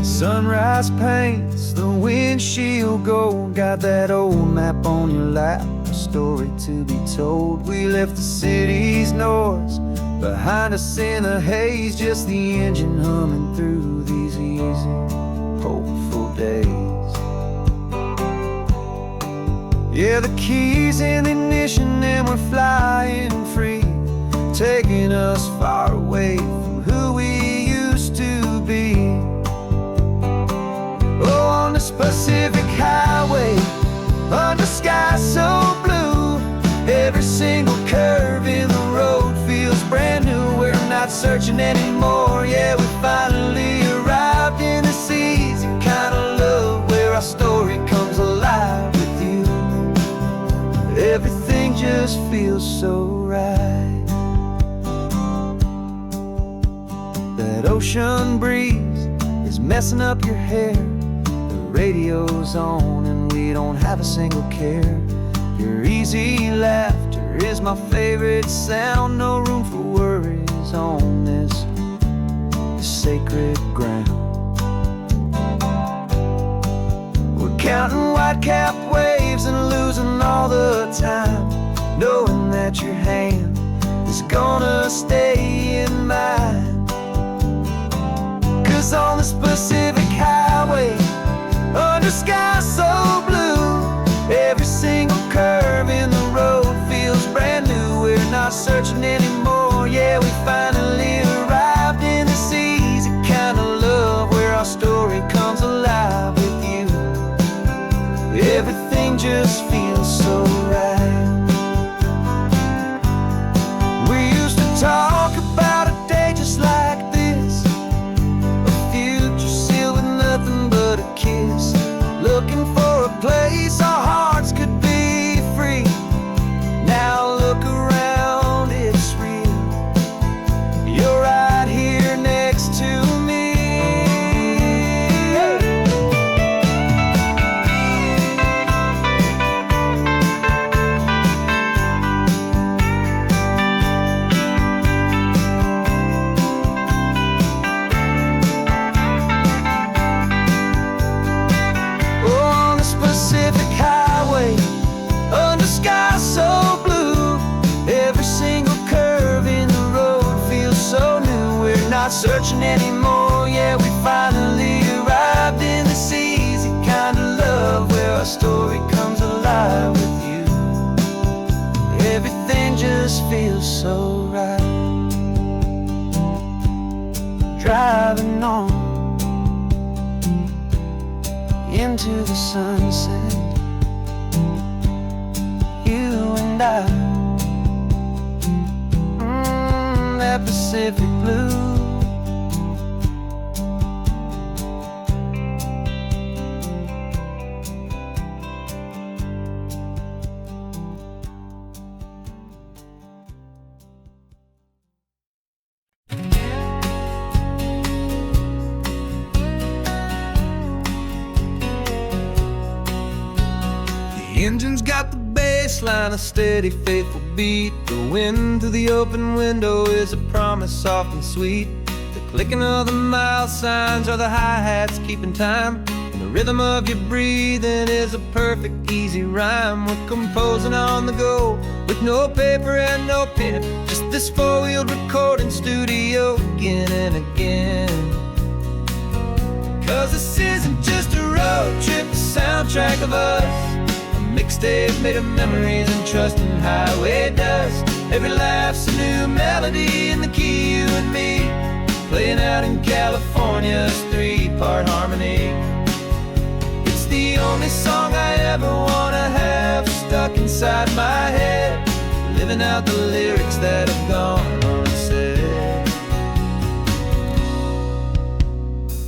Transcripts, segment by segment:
Sunrise paints the windshield gold. Got that old map on your lap, a story to be told. We left the city's noise behind us in the haze, just the engine humming through these easy, hopeful days. Yeah, the keys in the ignition and we're flying free, taking us far away from who we used to be. Oh, on this Pacific highway, under skies so blue, every single curve in the road feels brand new. We're not searching anymore, yeah, we finally arrived in this easy kind of love where our story comes alive with you. Everything just feels so right. That ocean breeze is messing up your hair, the radio's on and we don't have a single care. Your easy laughter is my favorite sound, no room for worries on this sacred ground. We're counting white-capped waves and losing all the time, knowing that your hand is gonna stay in mine. 'Cause on this Pacific highway, under skies so blue, every single curve in the road feels brand new. We're not searching anymore, yeah, we finally arrived in this easy kind of love where our story comes alive with you. Everything just feels so right. We used to talk about a day just like this, a future sealed with nothing but a kiss, looking for a place our hearts could be free. Now look around, it's real. You're right here next to me. On the Pacific highway, under skies so blue, every single curve in the road feels so new. We're not searching anymore, yeah, we finally arrived in this easy kind of love where our story comes alive with you. Everything just feels so right. Driving on into the sunset, you and I, that Pacific blue. The engine's got the bass line, a steady, faithful beat. The wind through the open window is a promise soft and sweet. The clicking of the mile signs are the hi-hats keeping time, and the rhythm of your breathing is a perfect, easy rhyme. We're composing on the go with no paper and no pen, just this four-wheeled recording studio again and again. 'Cause this isn't just a road trip, the soundtrack of us, mixtape made of memories and trust in highway dust. Every laugh's a new melody in the key, you and me, playing out in California's three-part harmony. It's the only song I ever wanna have stuck inside my head, living out the lyrics that have gone unsaid.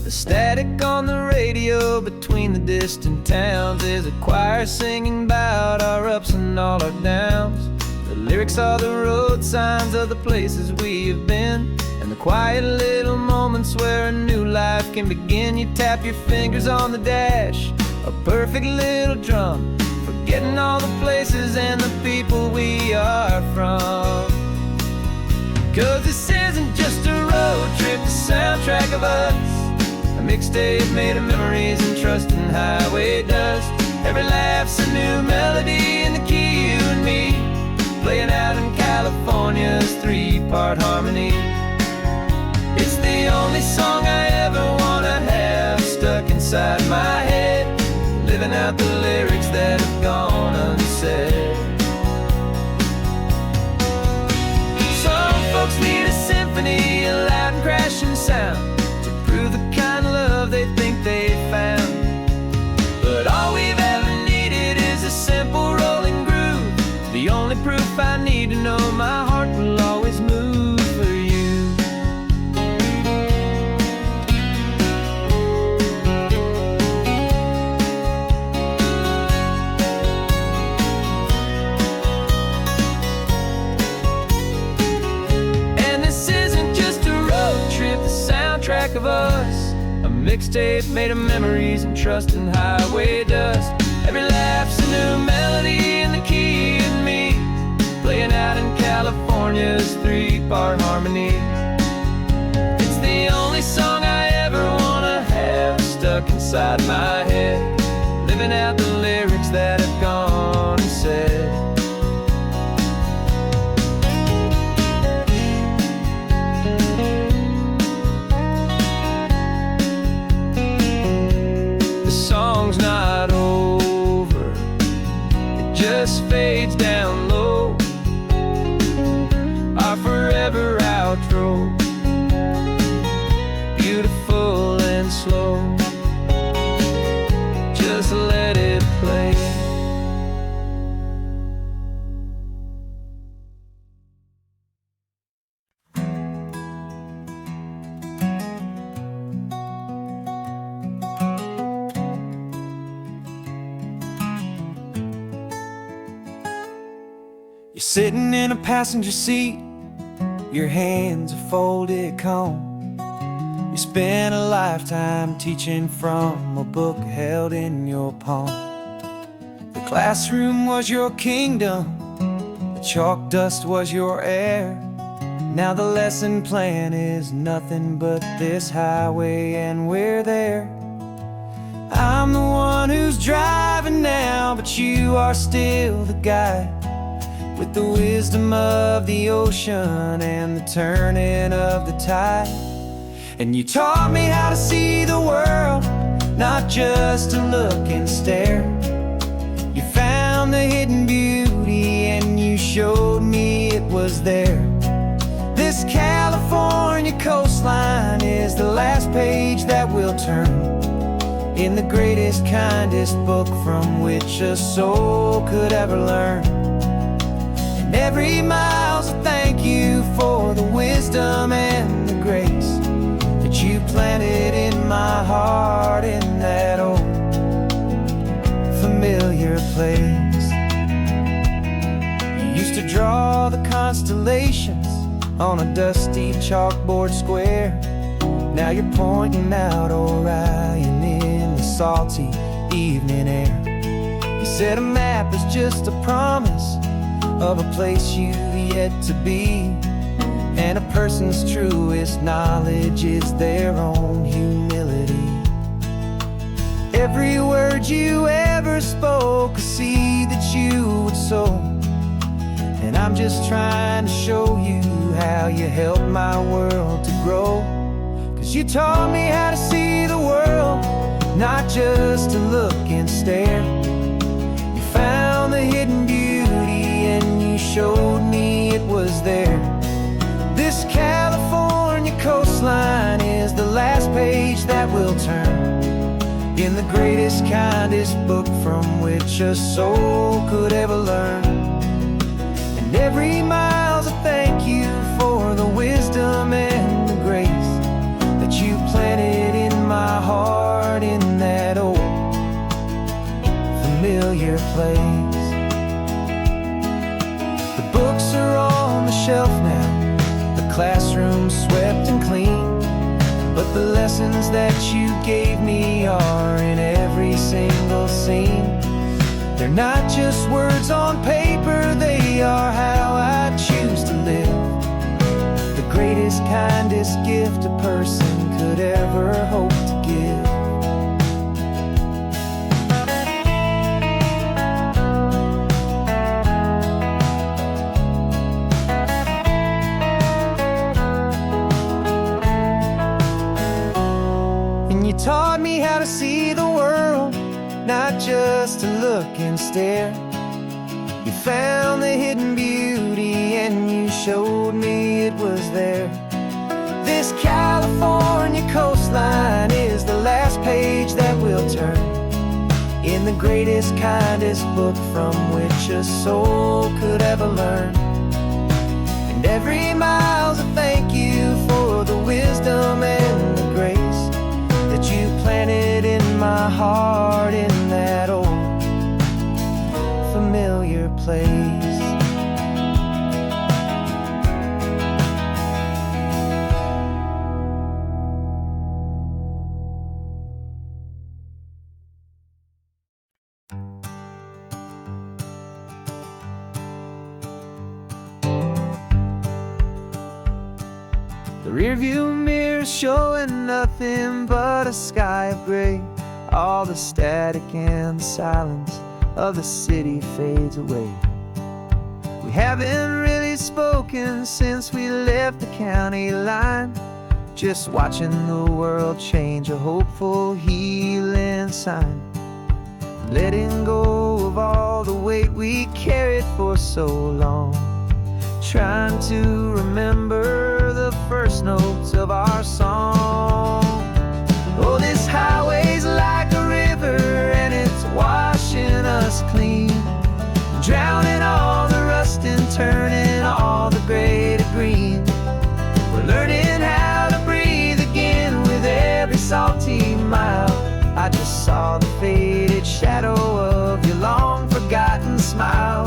The static on the radio between the distant towns is a choir singing about our ups and all our downs. The lyrics are the road signs of the places we have been, and the quiet little moments where a new life can begin. You tap your fingers on the dash, a perfect little drum, forgetting all the places and the people we are from. 'Cause this isn't just a road trip, the soundtrack of us, mixtape made of memories and trust in highway dust. Every laugh's a new melody in the key, you and me, playing out in California's three-part harmony. It's the only song I ever wanna have stuck inside my head, living out the lyrics that have gone unsaid. Some folks need a symphony, a loud and crashing sound, to prove the kind of love they think they found. But all we've ever needed is a simple rolling groove, the only proof I need to know my heart will always move for you. And this isn't just a road trip, the soundtrack of us, a mixtape made of memories and trust in highway dust. Every laugh's a new melody in the key and me, playing out in California's three-part harmony. It's the only song I ever wanna have stuck inside my head, living out the lyrics that have gone unsaid. The song's not over, it just fades down low, our forever outro, beautiful and slow. Just let it play. You're sitting in a passenger seat, your hands are folded calm. You spent a lifetime teaching from a book held in your palm. The classroom was your kingdom, the chalk dust was your air. Now the lesson plan is nothing but this highway and we're there. I'm the one who's driving now, but you are still the guide, with the wisdom of the ocean and the turning of the tide. And you taught me how to see the world, not just to look and stare. You found the hidden beauty and you showed me it was there. This California coastline is the last page that we'll turn in the greatest, kindest book from which a soul could ever learn. And every mile's a thank you for the wisdom and the grace that you planted in my heart in that old familiar place. You used to draw the constellations on a dusty chalkboard square. Now you're pointing out Orion in the salty evening air. You said a map is just a promise of a place you've yet to be, and a person's truest knowledge is their own humility. Every word you ever spoke, a seed that you would sow, and I'm just trying to show you how you helped my world to grow. 'Cause you taught me how to see the world, not just to look and stare. You found the hidden beauty and you showed me it was there. This California coastline is the last page that we'll turn in the greatest, kindest book from which a soul could ever learn. And every mile's a thank you for the wisdom and the grace that you planted in my heart in that old familiar place. The books are on the shelf now, the classroom swept and clean, but the lessons that you gave me are in every single scene. They're not just words on paper, they are how I choose to live. The greatest, kindest gift a person could ever hope to give. And you taught me how to see the world, not just to look and stare. You found the hidden beauty and you showed me it was there. This California coastline is the last page that we'll turn in the greatest, kindest book from which a soul could ever learn. And every mile's a thank you for the wisdom and the grace that you planted in my heart in that old familiar place. The rearview mirror's showing nothing but a sky of gray. All the static and the silence of the city fades away. We haven't really spoken since we left the county line, just watching the world change, a hopeful healing sign. Letting go of all the weight we carried for so long, trying to remember the first notes of our song. Oh, this highway's like a river and it's washing us clean, drowning all the rust and turning all the gray to green. We're learning how to breathe again with every salty mile. I just saw the faded shadow of your long forgotten smile,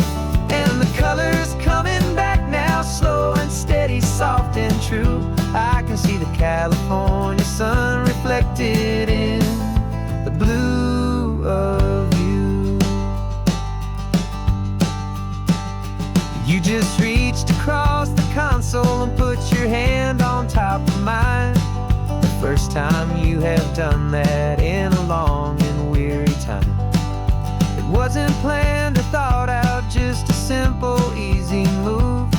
and the colors coming back now, slow and steady, soft and true. I can see the California sun reflected in the blue of you. You just reached across the console and put your hand on top of mine. The first time you have done that in a long and weary time. It wasn't planned or thought out, just a simple, easy move.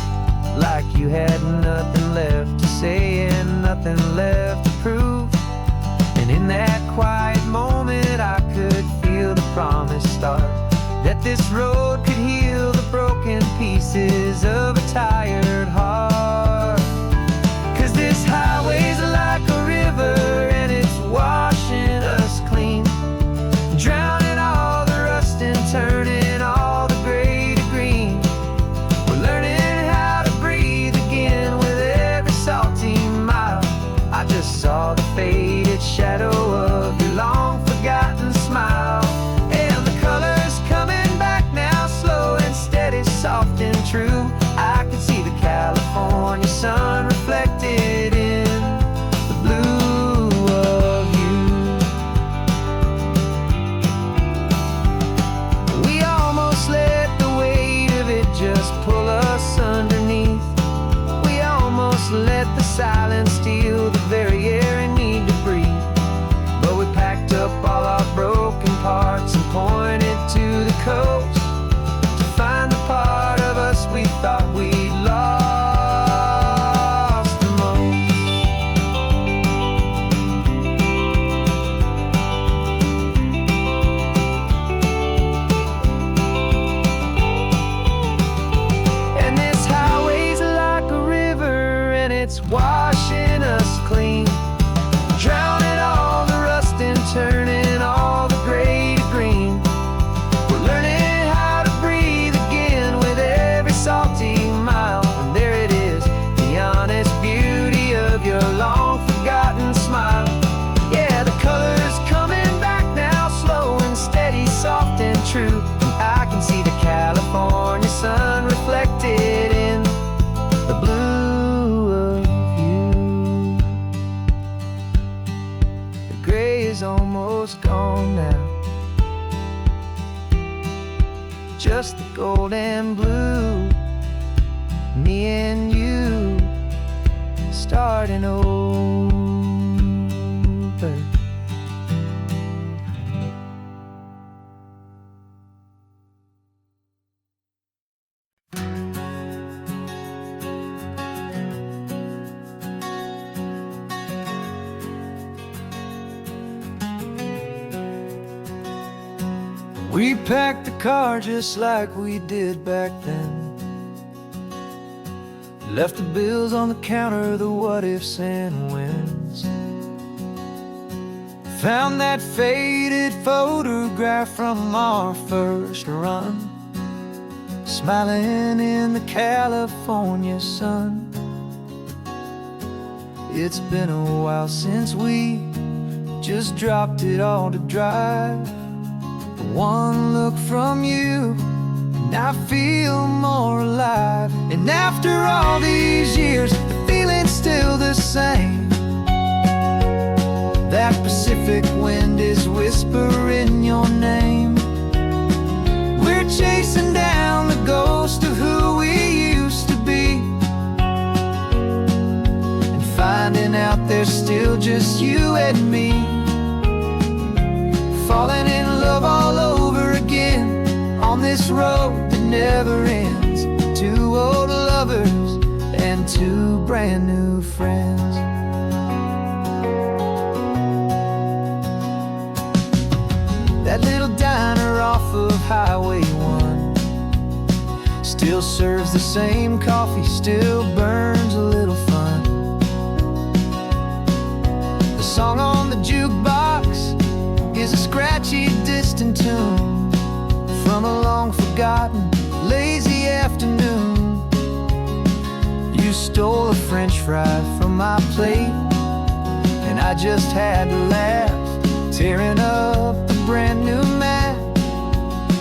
Like you had nothing left to say and nothing left to prove. And in that quiet moment I could feel the promise start, that this road could heal the broken pieces of a tired heart. 'Cause this highway's like a river and it's washing us clean, drowning all the rust and turning all the gray to green. We're learning how to breathe again with every salty mile. I just saw the faded shadow of your long forgotten smile, and the colors coming back now, slow and steady, soft and true. I could see the California sun reflected in the blue of you. We almost let the weight of it just pull us underneath. We almost let the silence steal the very air I need to breathe. But we packed up all our broken parts and pointed to the coast to find the part of us we thought we'd lost the most. And this highway's like a river and it's washing us clean, drowning all the rust and turning all the gray to green. We're learning how to breathe again with every salty mile. And there it is, the honest beauty of your long forgotten smile. Yeah, the colors coming back now, slow and steady, soft and true. I can see the California sun reflected in the blue of you. The gray is almost gone now, just the gold and blue. Me and you starting over. We packed the car just like we did back then. Left the bills on the counter, the what ifs and whens. Found that faded photograph from our first run, smiling in the California sun. It's been a while since we just dropped it all to drive. But one look from you and I feel more alive. And after all these years, the feeling's still the same. That Pacific wind is whispering your name. We're chasing down the ghost of who we used to be, and finding out there's still just you and me. Falling in love all over again on this road that never ends. Two old lovers and two brand new friends. That little diner off of Highway 1 still serves the same coffee, still burns a little fun. The song on the jukebox is a scratchy, distant tune from a long-forgotten, lazy afternoon. You stole a French fry from my plate, and I just had to laugh, tearing up the brand new map.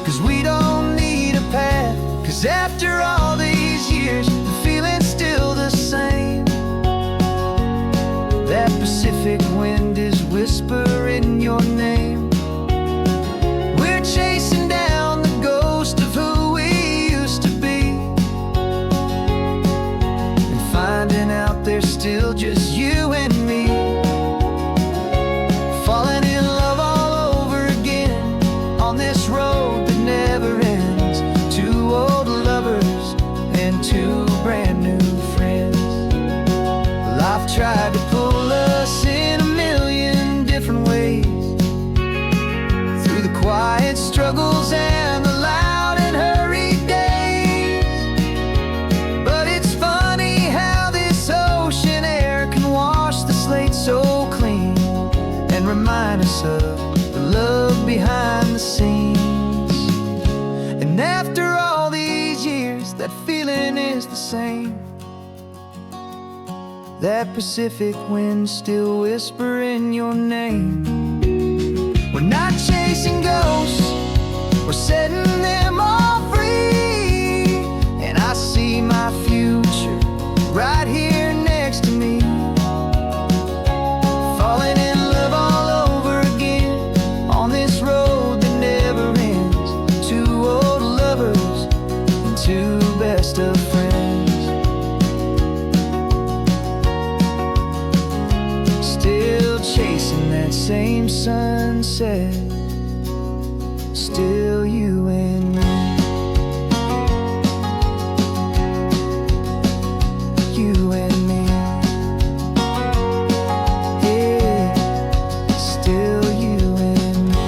'Cause we don't need a path, 'cause after all these years, the feeling's still the same. That Pacific wind is whispering your name. We're chasing down the ghost of who we used to be, and finding out there's still just you and me. Falling in love all over again on this road that never ends. Two old lovers and two brand new friends. Life tried to pull us in a million different ways, through the quiet struggles and the loud and hurried days. But it's funny how this ocean air can wash the slate so clean, and remind us of the love behind the scenes. And after all these years, that feeling is the same. That Pacific wind still whispering your name. We're not chasing ghosts, we're setting them all free. And I see my future right here next to me. Falling in love all over again on this road that never ends. Two old lovers and two best of friends. Still chasing that same sunset, still you and me. You and me. Yeah, still you and me.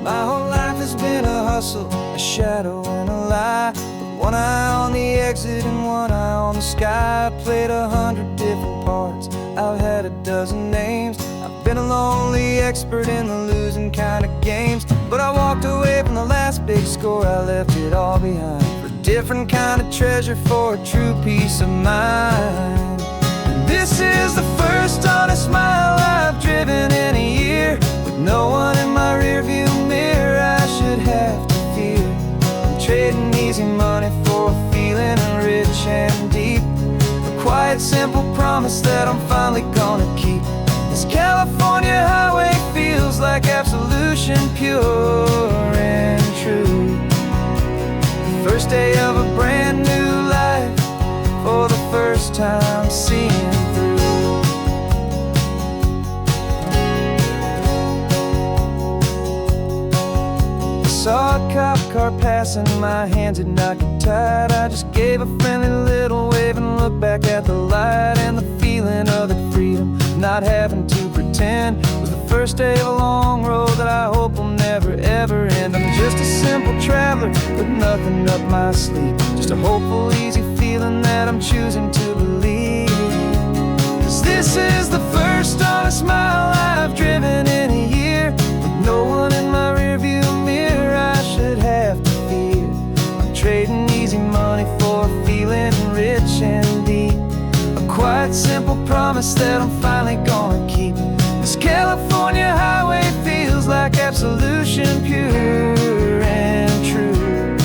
My whole life has been a hustle, a shadow and a lie. With one eye on the exit and one eye on the sky. I played 100 different parts, I've had a dozen names. I've been a lonely expert in the losing kind of games. But I walked away from the last big score, I left it all behind for a different kind of treasure, for a true peace of mind. And this is the first honest mile I've driven in a year, with no one in my rearview mirror I should have to fear. I'm trading easy money for a feeling rich and deep, a quiet, simple promise that I'm finally gonna keep. This California highway feels like absolution, pure and true. The first day of a brand new life, for the first time seeing through. I saw a cop car car passing, my hands had not get tied. I just gave a friendly little wave and looked back at the light. And the feeling of that freedom, not having to pretend, was the first day of a long road that I hope will never ever end. I'm just a simple traveler with nothing up my sleeve, just a hopeful, easy feeling that I'm choosing to believe. 'Cause this is the first honest mile I've driven in a year, with no one in my rearview mirror I should have to fear. I'm trading easy money for a feeling rich and deep, a quiet, simple promise that I'm finally gonna keep. This California highway feels like absolution, pure and true.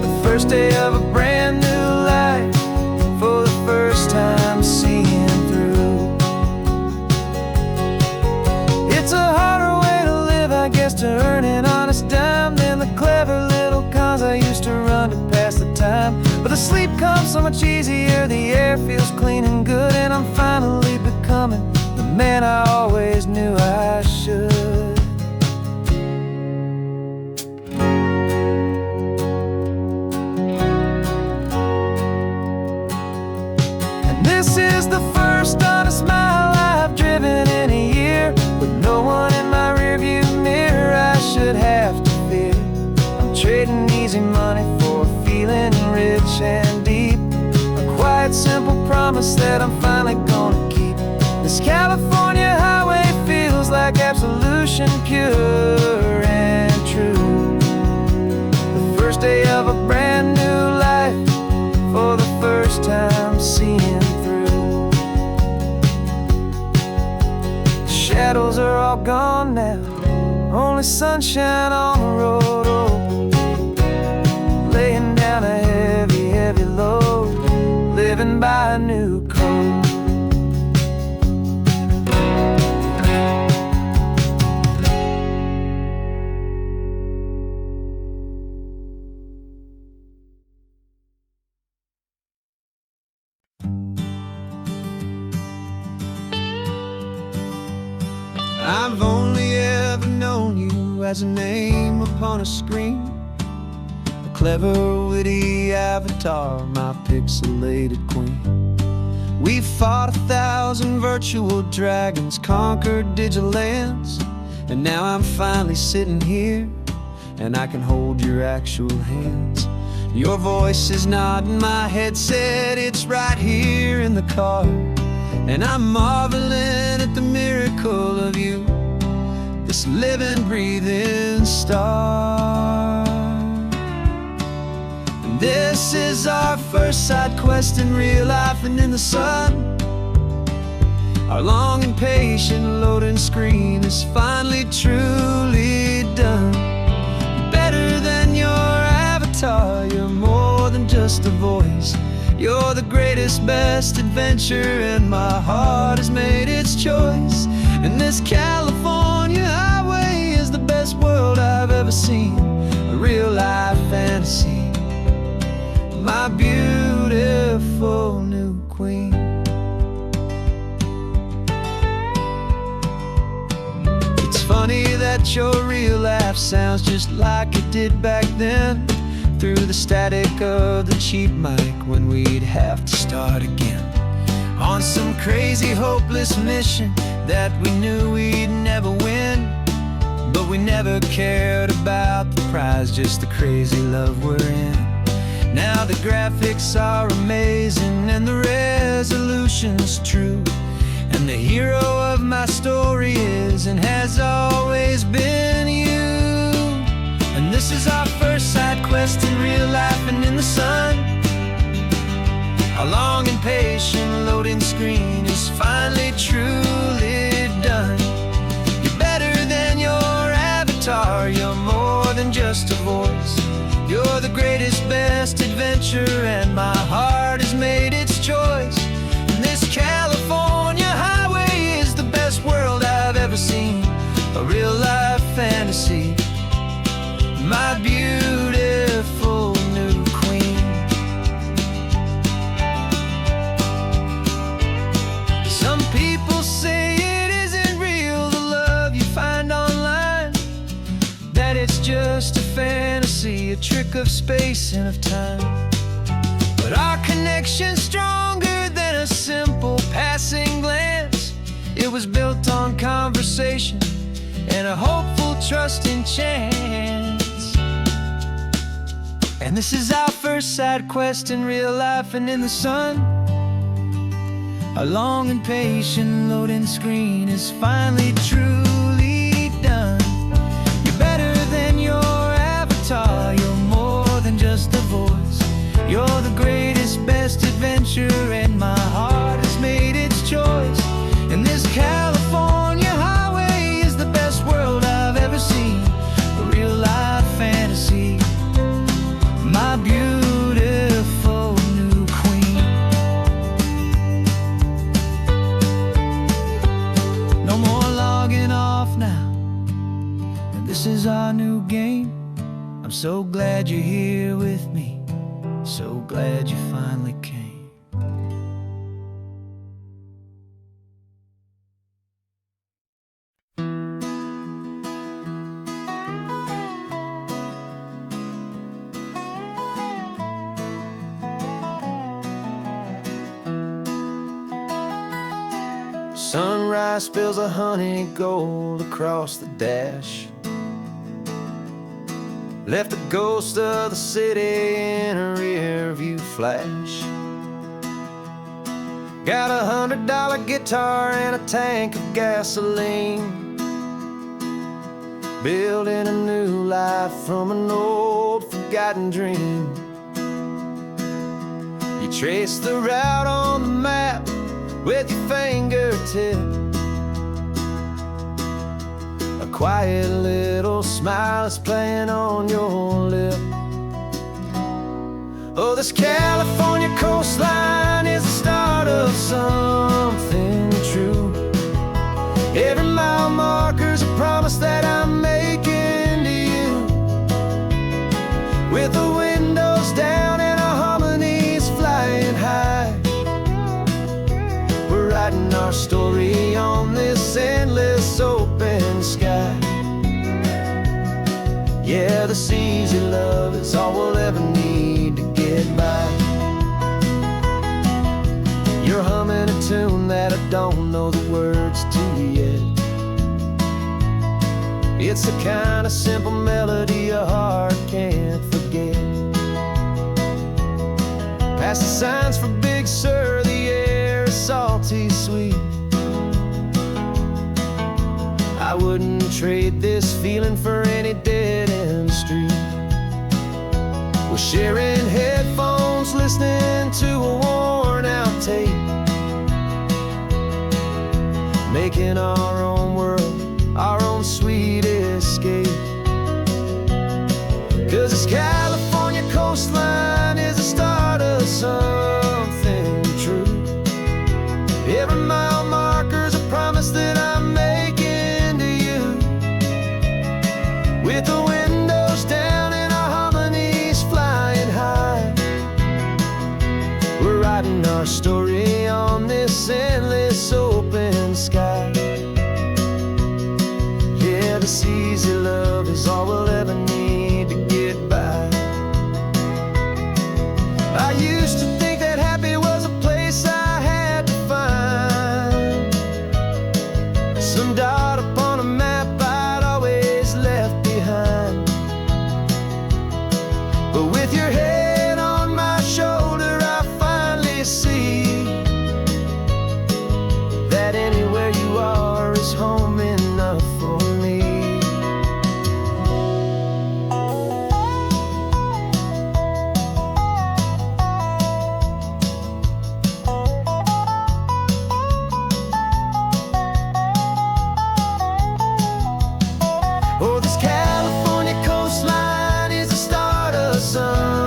The first day of a brand new life, for the first time seeing through. It's a harder way to live, I guess, to earn an honest dime than the clever little cons I used to run to pass the time. But the sleep comes so much easier, the air feels clean and good, and I'm finally becoming the man I always knew I should. And this is the first honest mile I've driven in a year, with no one in my rearview mirror I should have to fear. I'm trading easy money for a feeling rich and deep, a quiet, simple promise that I'm finally gonna keep. This California highway feels like absolution, pure and true. The first day of a brand new life, for the first time seeing through. The shadows are all gone now, only sunshine on the road. Oh, laying down a heavy, heavy load, living by a new code. I've only ever known you as a name upon a screen, a clever, witty avatar, my pixelated queen. We fought 1,000 virtual dragons, conquered digital lands, and now I'm finally sitting here, and I can hold your actual hands. Your voice is not in my headset, it's right here in the car, and I'm marveling at the miracle of you, this living, breathing star. And this is our first side quest in real life and in the sun. Our long and patient loading screen is finally truly done. Better than your avatar, you're more than just a voice. You're the greatest, best adventure, and my heart has made its choice. And this California highway is the best world I've ever seen, a real life fantasy, my beautiful new queen. It's funny that your real life sounds just like it did back then, through the static of the cheap mic when we'd have to start again, on some crazy, hopeless mission that we knew we'd never win. But we never cared about the prize, just the crazy love we're in. Now the graphics are amazing and the resolution's true, and the hero of my story is and has always been you. And this is our first side quest in real life and in the sun. Our long and patient loading screen is finally truly done. You're better than your avatar, you're more than just a voice. You're the greatest, best adventure, and my heart has made its choice. And this California highway is the best world I've ever seen, a real life fantasy, my beautiful new queen. Some people say it isn't real, the love you find online, that it's just a fantasy, a trick of space and of time. But our connection's stronger than a simple passing glance. It was built on conversation and a hopeful, trusting chance. And this is our first side quest in real life and in the sun. Our long and patient loading screen is finally truly done. You're better than your avatar, you're more than just a voice. You're the greatest, best adventure, and my heart has made its choice. And this California highway is the best world I've ever seen. A real life fantasy, my beautiful new queen. No more logging off now, and this is our new game. I'm so glad you're here with me, so glad you finally came. Sunrise spills a honey gold across the dash. Left the ghost of the city in a rear view flash. Got a $100 guitar and a tank of gasoline, building a new life from an old forgotten dream. You trace the route on the map with your fingertip, a quiet little smile is playing on your lip. Oh, this California coastline is the start of something true. Every mile marker's a promise that I'm making to you. With the windows down and our harmonies flying high, we're writing our story on this endless open sky. Yeah, this easy love is all we'll ever need to get by. You're humming a tune that I don't know the words to yet. It's the kind of simple melody your heart can't forget. Past the signs for Big Sur, the air is salty sweet. I wouldn't trade this feeling for any dead-end street. We're sharing headphones, listening to a worn-out tape, making our own world, our own sweet escape. 'Cause this California coastline is the start of something true. Every mile marker's a promise that I'm making to you. With the windows down and our harmonies flying high, we're writing our story on this endless open sky. Yeah, this easy love is all we'll ever need to get by. I used to think that happy was a place I had to find, some dot upon a map I'd always left behind. But with your head on my shoulder, I finally see that anywhere you are is home enough for me. Oh, this California coastline is the start of something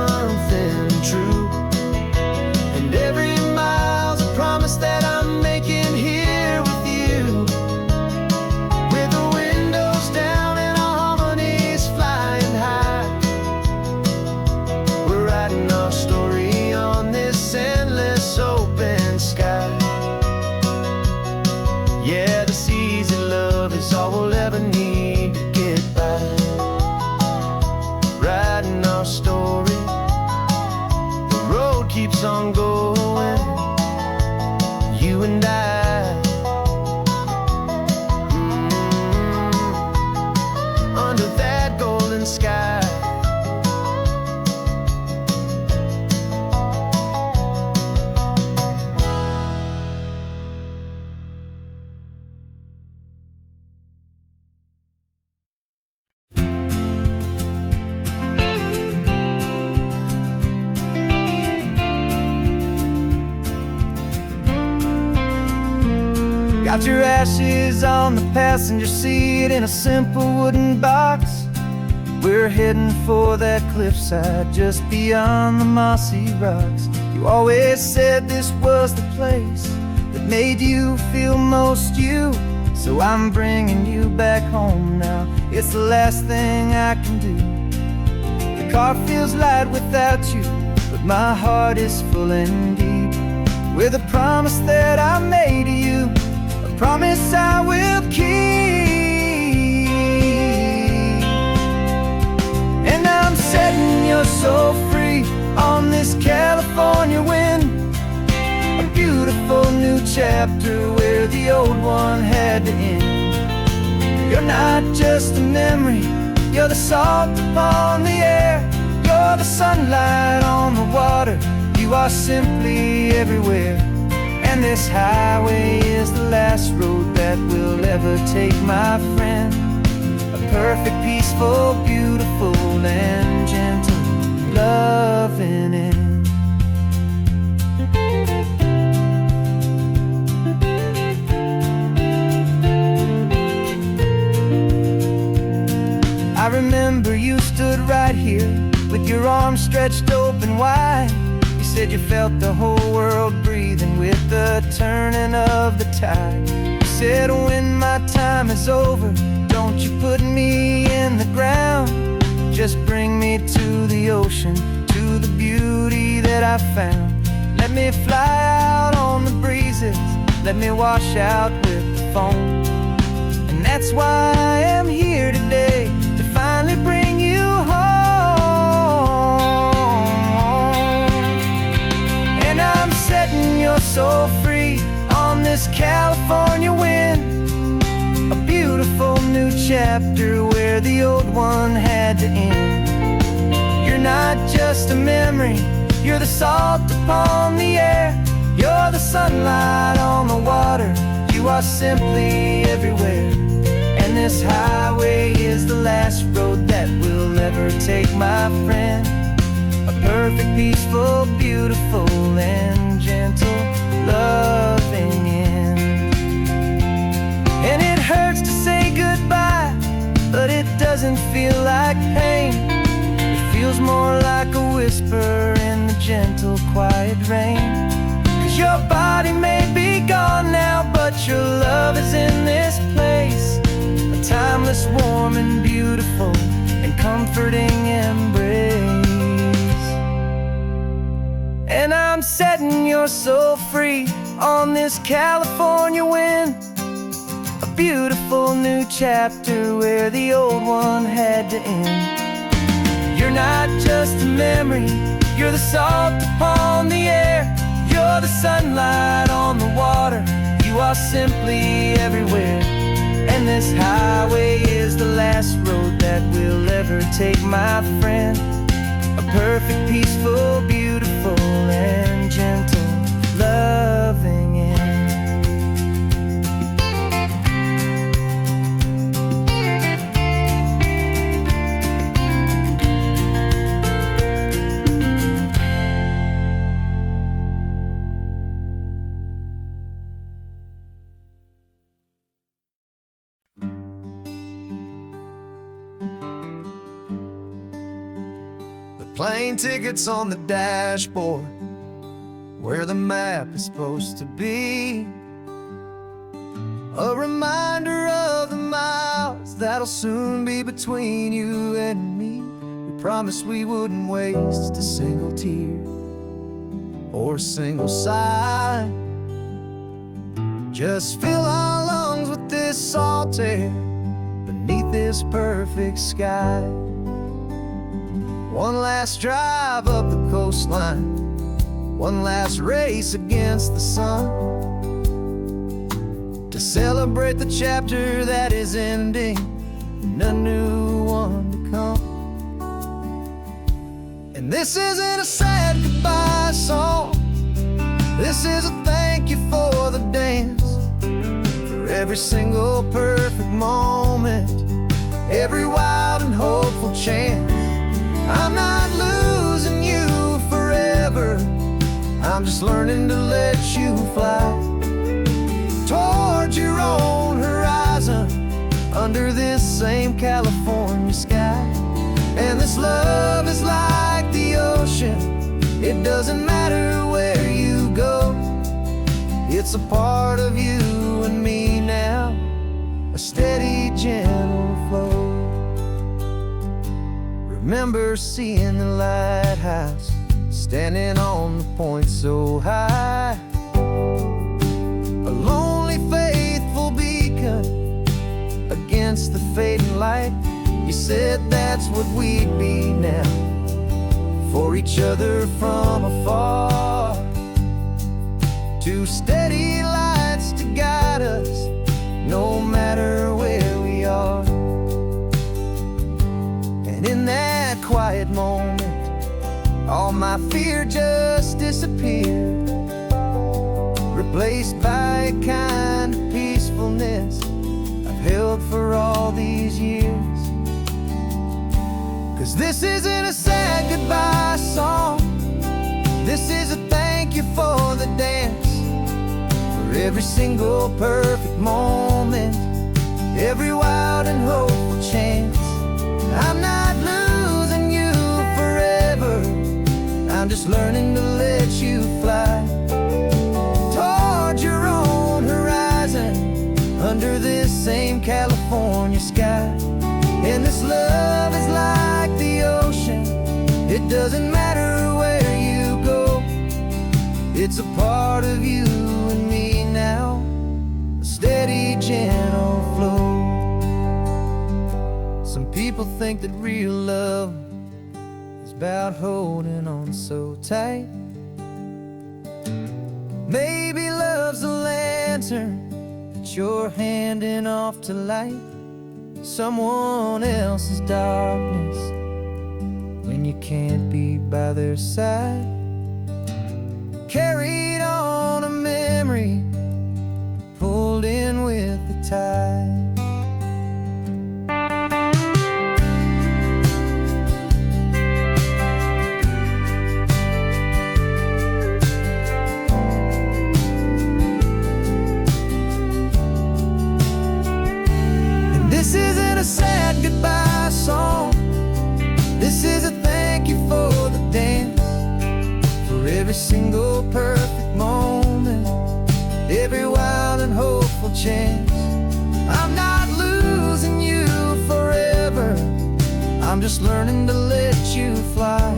Found your ashes on the passenger seat in a simple wooden box. We're heading for that cliffside just beyond the mossy rocks. You always said this was the place that made you feel most you. So I'm bringing you back home now. It's the last thing I can do. The car feels light without you, but my heart is full and deep with a promise that I made to you, a promise I will keep. And I'm setting your soul free on this California wind, a beautiful new chapter where the old one had to end. You're not just a memory, you're the salt upon the air, you're the sunlight on the water, you are simply everywhere. And this highway is the last road that we'll ever take, my friend. A perfect, peaceful, beautiful, and gentle, loving end. I remember you stood right here with your arms stretched open wide. You said you felt the whole world breathing with the turning of the tide. You said when my time is over, don't you put me in the ground, just bring me to the ocean, to the beauty that I found. Let me fly out on the breezes, let me wash out with the foam. And that's why I am here today, to finally bring you home. And I'm setting your soul free on this California wind, a beautiful new chapter where the old one had to end. You're not just a memory, you're the salt upon the air, you're the sunlight on the water, you are simply everywhere. And this highway is the last road that we'll ever take, my friend. A perfect, peaceful, beautiful, and gentle, loving end. And it hurts to say goodbye, but it doesn't feel like pain. It feels more like a whisper in the gentle, quiet rain. 'Cause your body may be gone now, but your love is in this place, a timeless, warm, and beautiful, and comforting embrace. And I'm setting your soul free on this California wind, a beautiful new chapter where the old one had to end. You're not just a memory, you're the salt upon the air, you're the sunlight on the water, you are simply everywhere. And this highway is the last road that we'll ever take, my friend. A perfect, peaceful, beautiful, and gentle, loving end. Plane tickets on the dashboard, where the map is supposed to be. A reminder of the miles that'll soon be between you and me. We promised we wouldn't waste a single tear or a single sigh. Just fill our lungs with this salt air beneath this perfect sky. One last drive up the coastline, one last race against the sun, to celebrate the chapter that is ending and a new one to come. And this isn't a sad goodbye song, this is a thank you for the dance, for every single perfect moment, every wild and hopeful chance. I'm not losing you forever, I'm just learning to let you fly toward your It's a part of you and me now, a steady, gentle flow. Remember seeing the lighthouse, standing on the point so high, a lonely, faithful beacon against the fading light. You said that's what we'd be now, for each other from afar. Two steady lights to guide us, no matter where we are. And in that quiet moment, all my fear just disappeared, replaced by a kind of peacefulness I've held for all these years. 'Cause this isn't a sad goodbye song, this is a thank you for the dance, for every single perfect moment, every wild and hopeful chance. I'm not losing you forever, I'm just learning to let you fly toward your own horizon, under this same California sky. And this love is like the ocean, it doesn't matter where you go. It's a part of you and me now, a steady, gentle flow. Some people think that real love is about holding on so tight. Maybe love's a lantern that you're handing off to light someone else's darkness when you can't be by their side. Carried on a memory, pulled in with the tide. This isn't a sad goodbye song, this is a thank you for the dance, for every single perfect moment, every wild and hopeful chance. I'm not losing you forever, I'm just learning to let you fly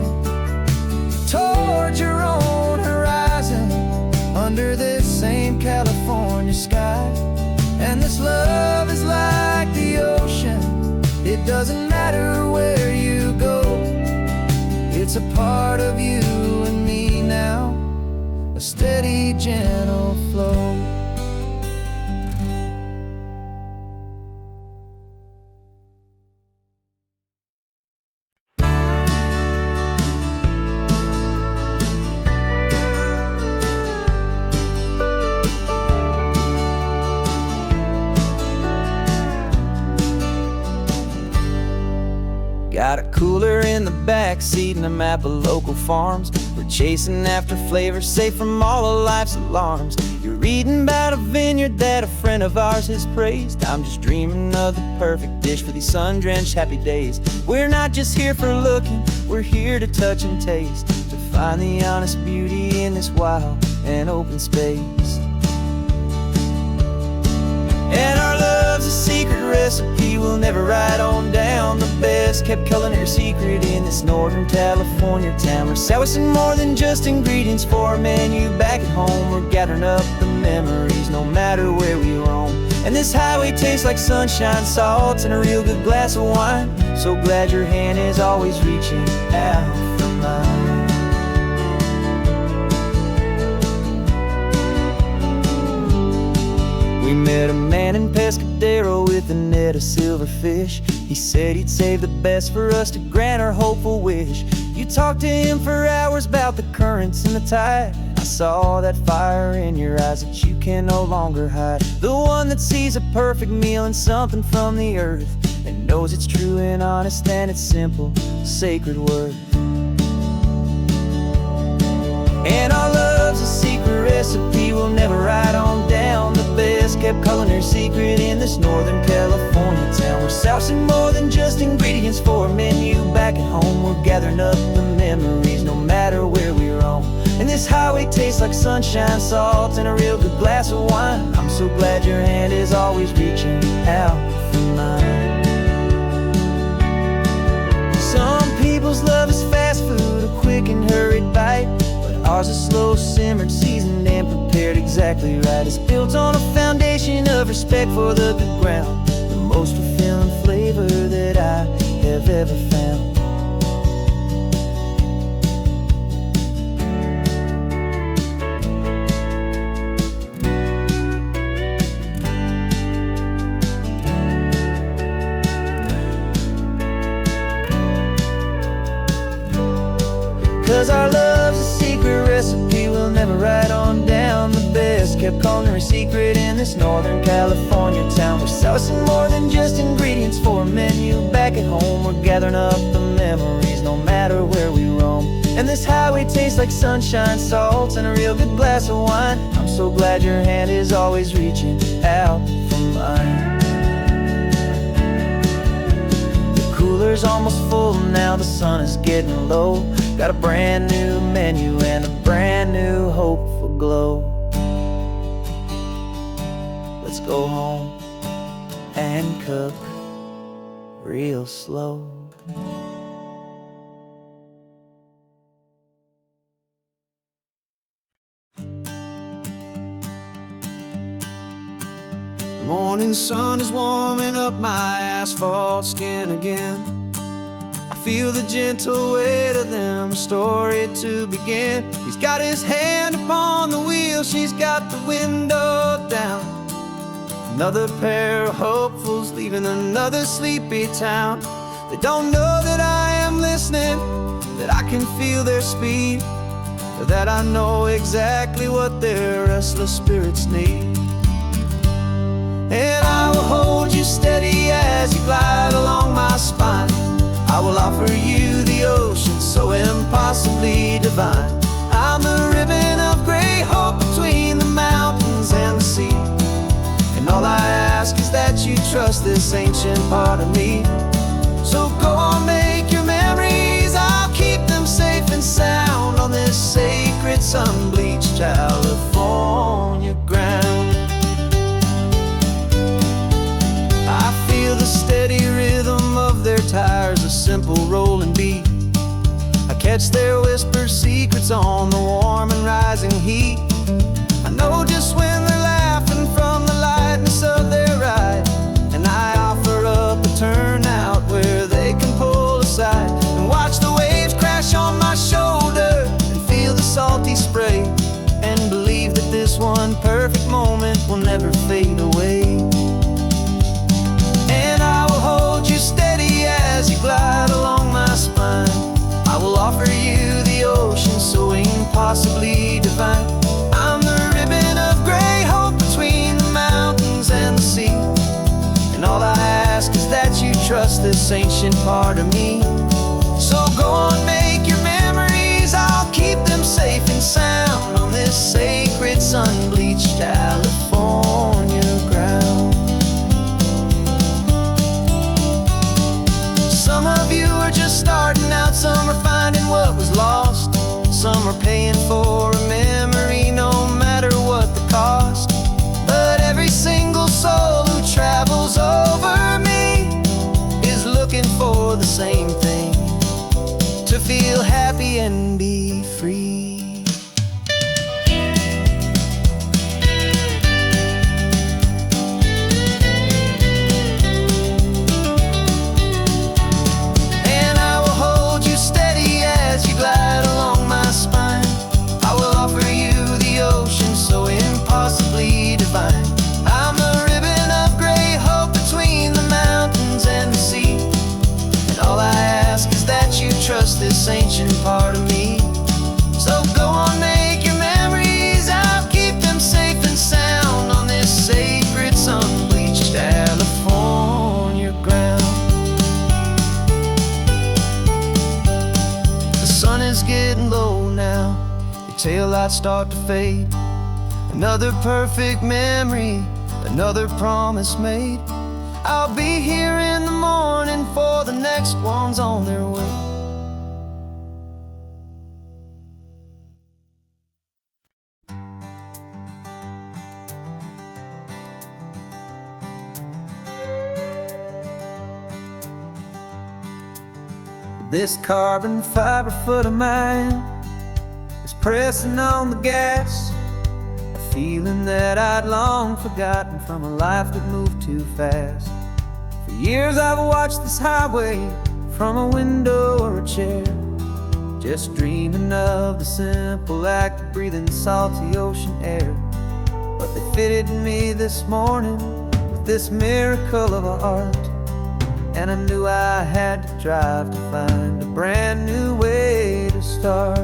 toward your own horizon, under this same California sky. And this love is like the ocean, it doesn't matter where you go. It's a part of you and me now, a steady, gentle flow. Got a cooler in the back seat and a map of local farms. We're chasing after flavors safe from all of life's alarms. You're reading about a vineyard that a friend of ours has praised. I'm just dreaming of the perfect dish for these sun-drenched happy days. We're not just here for looking, we're here to touch and taste, to find the honest beauty in this wild and open space. And our love's a secret recipe we'll never write on down, the best kept culinary secret in this Northern California town. We're sourcing more than just ingredients for a menu back at home. We're gathering up the memories no matter where we roam. And this highway tastes like sunshine, salt, and a real good glass of wine. So glad your hand is always reaching out for mine. We met a man in Pescadero with a net of silverfish. He said he'd save the best for us to grant our hopeful wish. You talked to him for hours about the currents and the tide. I saw that fire in your eyes that you can no longer hide. The one that sees a perfect meal in something from the earth, and knows it's true and honest and it's simple, sacred worth. And our love's a secret recipe we'll never write on down, the best kept culinary secret in this Northern California town. We're sourcing more than just ingredients for a menu back at home. We're gathering up the memories no matter where we roam. And this highway tastes like sunshine, salt, and a real good glass of wine. I'm so glad your hand is always reaching out for mine. Some people's love is fast food, a quick and hurried bite, but ours is slow, simmered, seasoned, and prepared exactly right. It's built on a foundation of respect for the good ground, the most fulfilling flavor that I have ever found. 'Cause our love's a secret recipe we'll never write on down. The best kept culinary secret in this Northern California town. We're sourcing more than just ingredients for a menu. Back at home we're gathering up the memories, no matter where we roam. And this highway tastes like sunshine, salt, and a real good glass of wine. I'm so glad your hand is always reaching out for mine. The cooler's almost full now, the sun is getting low. Got a brand new menu and a brand new hopeful glow. Let's go home and cook real slow. The morning sun is warming up my asphalt skin again. I feel the gentle weight of them, a story to begin. He's got his hand upon the wheel, she's got the window down. Another pair of hopefuls leaving another sleepy town. They don't know that I am listening, that I can feel their speed, or that I know exactly what their restless spirits need. And I will hold you steady as you glide along my spine. I will offer you the ocean so impossibly divine. I'm the ribbon of gray hope between the mountains and the sea. And all I ask is that you trust this ancient part of me. So go on, make your memories, I'll keep them safe and sound on this sacred sun-bleached California ground. I feel the steady rhythm of their tires, a simple rolling beat. I catch their whispered secrets on the warm and rising heat. I know just when they're laughing from the lightness of their ride, and I offer up a turnout where they can pull aside and watch the waves crash on my shoulder and feel the salty spray, and believe that this one perfect moment will never fade away. Steady as you glide along my spine. I will offer you the ocean so impossibly divine. I'm the ribbon of gray hope between the mountains and the sea. And all I ask is that you trust this ancient part of me. So go on, make your memories, I'll keep them safe and sound on this sacred sun-bleached California ground. Some of you are just starting out, some are finding what was lost. Some are paying for a memory no matter what the cost. But every single soul who travels over me is looking for the same thing, to feel happy and be free. Trust this ancient part of me. So go on, make your memories, I'll keep them safe and sound on this sacred sun-bleached California ground. The sun is getting low now, your taillights start to fade. Another perfect memory, another promise made. I'll be here in the morning for the next ones on their way. This carbon fiber foot of mine is pressing on the gas, a feeling that I'd long forgotten from a life that moved too fast. For years I've watched this highway from a window or a chair, just dreaming of the simple act of breathing salty ocean air. But they fitted me this morning with this miracle of art, and I knew I had to drive to find a brand new way to start.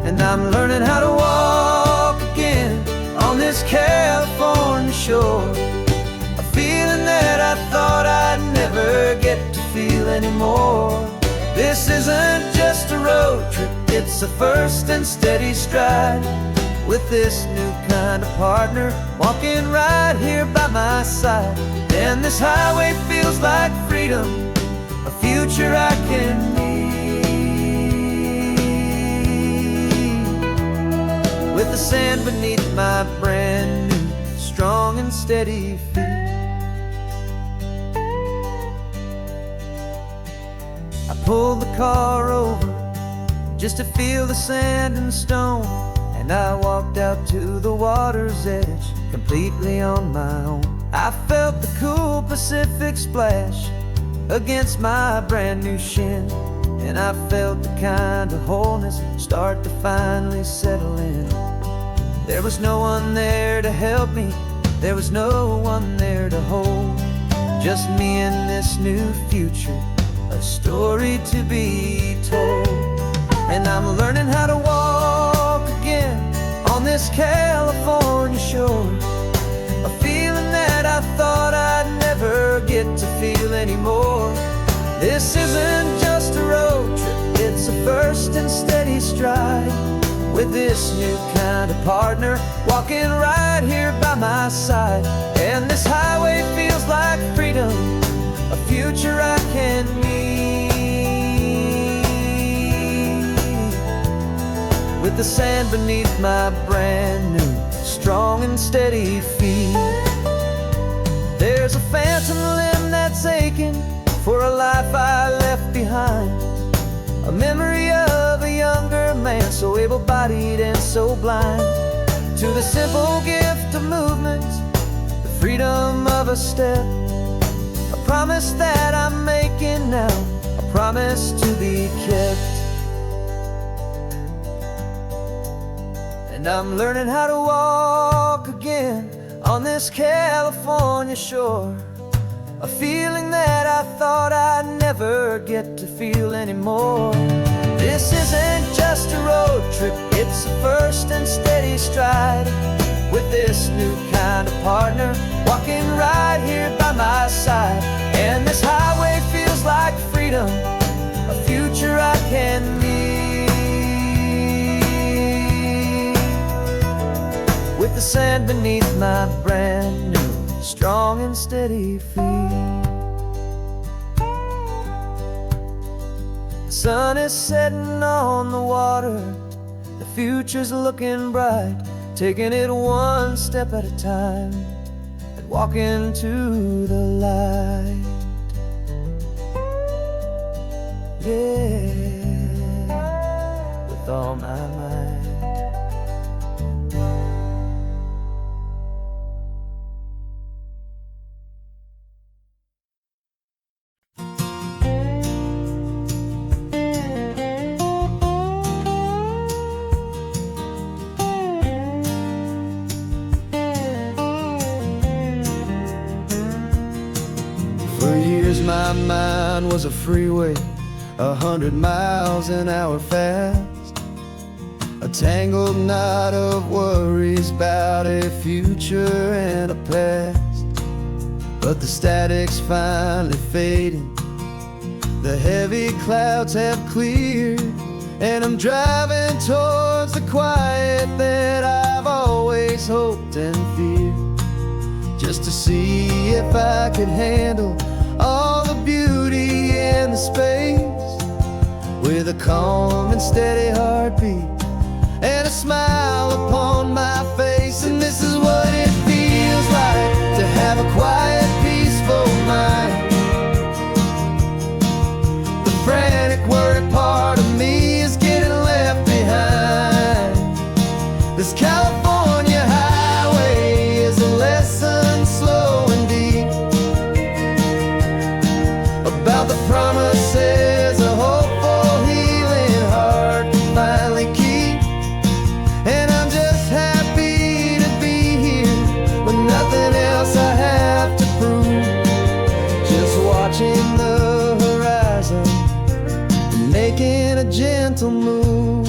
And I'm learning how to walk again on this California shore, a feeling that I thought I'd never get to feel anymore. This isn't just a road trip, it's a first and steady stride, with this new kind of partner walking right here by my side. And this highway feels like freedom, a future I can need, with the sand beneath my brand new strong and steady feet. I pulled the car over just to feel the sand and stone, and I walked out to the water's edge completely on my own. I felt the cool Pacific splash against my brand new shin, and I felt the kind of wholeness start to finally settle in. There was no one there to help me, there was no one there to hold, just me and this new future, a story to be told. And I'm learning how to walk again on this California shore, a feeling that I thought I'd never get to feel anymore. This isn't just a road trip, it's a first and steady stride, with this new kind of partner walking right here by my side. And this highway feels like freedom, a future I can need, with the sand beneath my brand new strong and steady feet. There's a phantom limb that's aching for a life I left behind, a memory of a younger man so able-bodied and so blind, to the simple gift of movement, the freedom of a step, a promise that I'm making now, a promise to be kept. And I'm learning how to walk again on this California shore, a feeling that I thought I'd never get to feel anymore. This isn't just a road trip, it's a first and steady stride, with this new kind of partner walking right here by my side. And this highway feels like freedom, a future I can need, with the sand beneath my brand new strong and steady feet. The sun is setting on the water, the future's looking bright, taking it one step at a time and walking to the light. Yeah, with all my might. For years my mind was a freeway, 100 miles an hour fast, a tangled knot of worries about a future and a past. But the static's finally fading, the heavy clouds have cleared, and I'm driving towards the quiet that I've always hoped and feared, just to see if I could handle all the beauty and the space, with a calm and steady heartbeat and a smile upon my face. And this is what it feels like to have a quiet, peaceful mind, gentle move.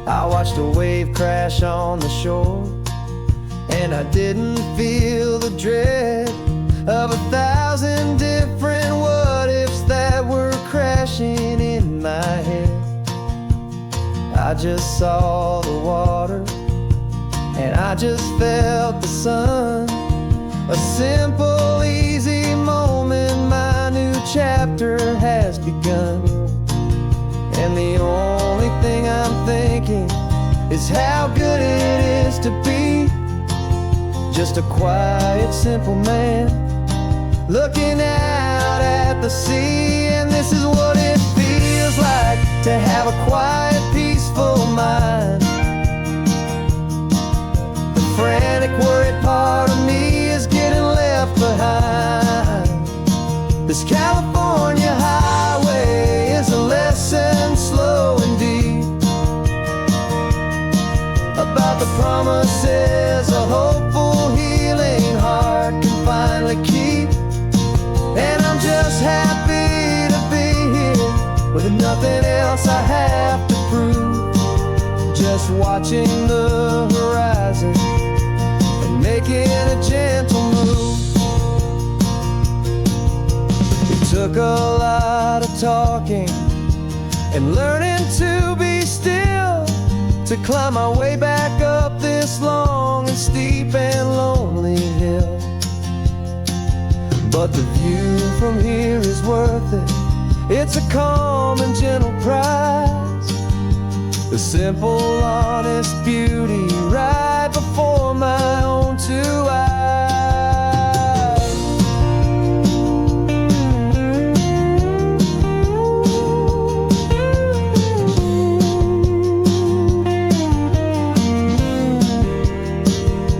I watched a wave crash on the shore, and I didn't feel the dread of 1,000 different what-ifs that were crashing in my head. I just saw the water, and I just felt the sun. A simple, easy moment, my new chapter has begun. And the only thing I'm thinking is how good it is to be just a quiet, simple man looking out at the sea. And this is what it feels like to have a quiet, peaceful mind. The frantic, worried part of me is getting left behind. This California highway is a lesson, slow and deep, about the promises a hopeful, healing heart can finally keep. And I'm just happy to be here with nothing else I have to prove, just watching the horizon and making a gentle move. It took a lot of talking and learning to be still to climb my way back up this long and steep and lonely hill. But the view from here is worth it. It's a calm and gentle prize, the simple, honest beauty right before my own two eyes.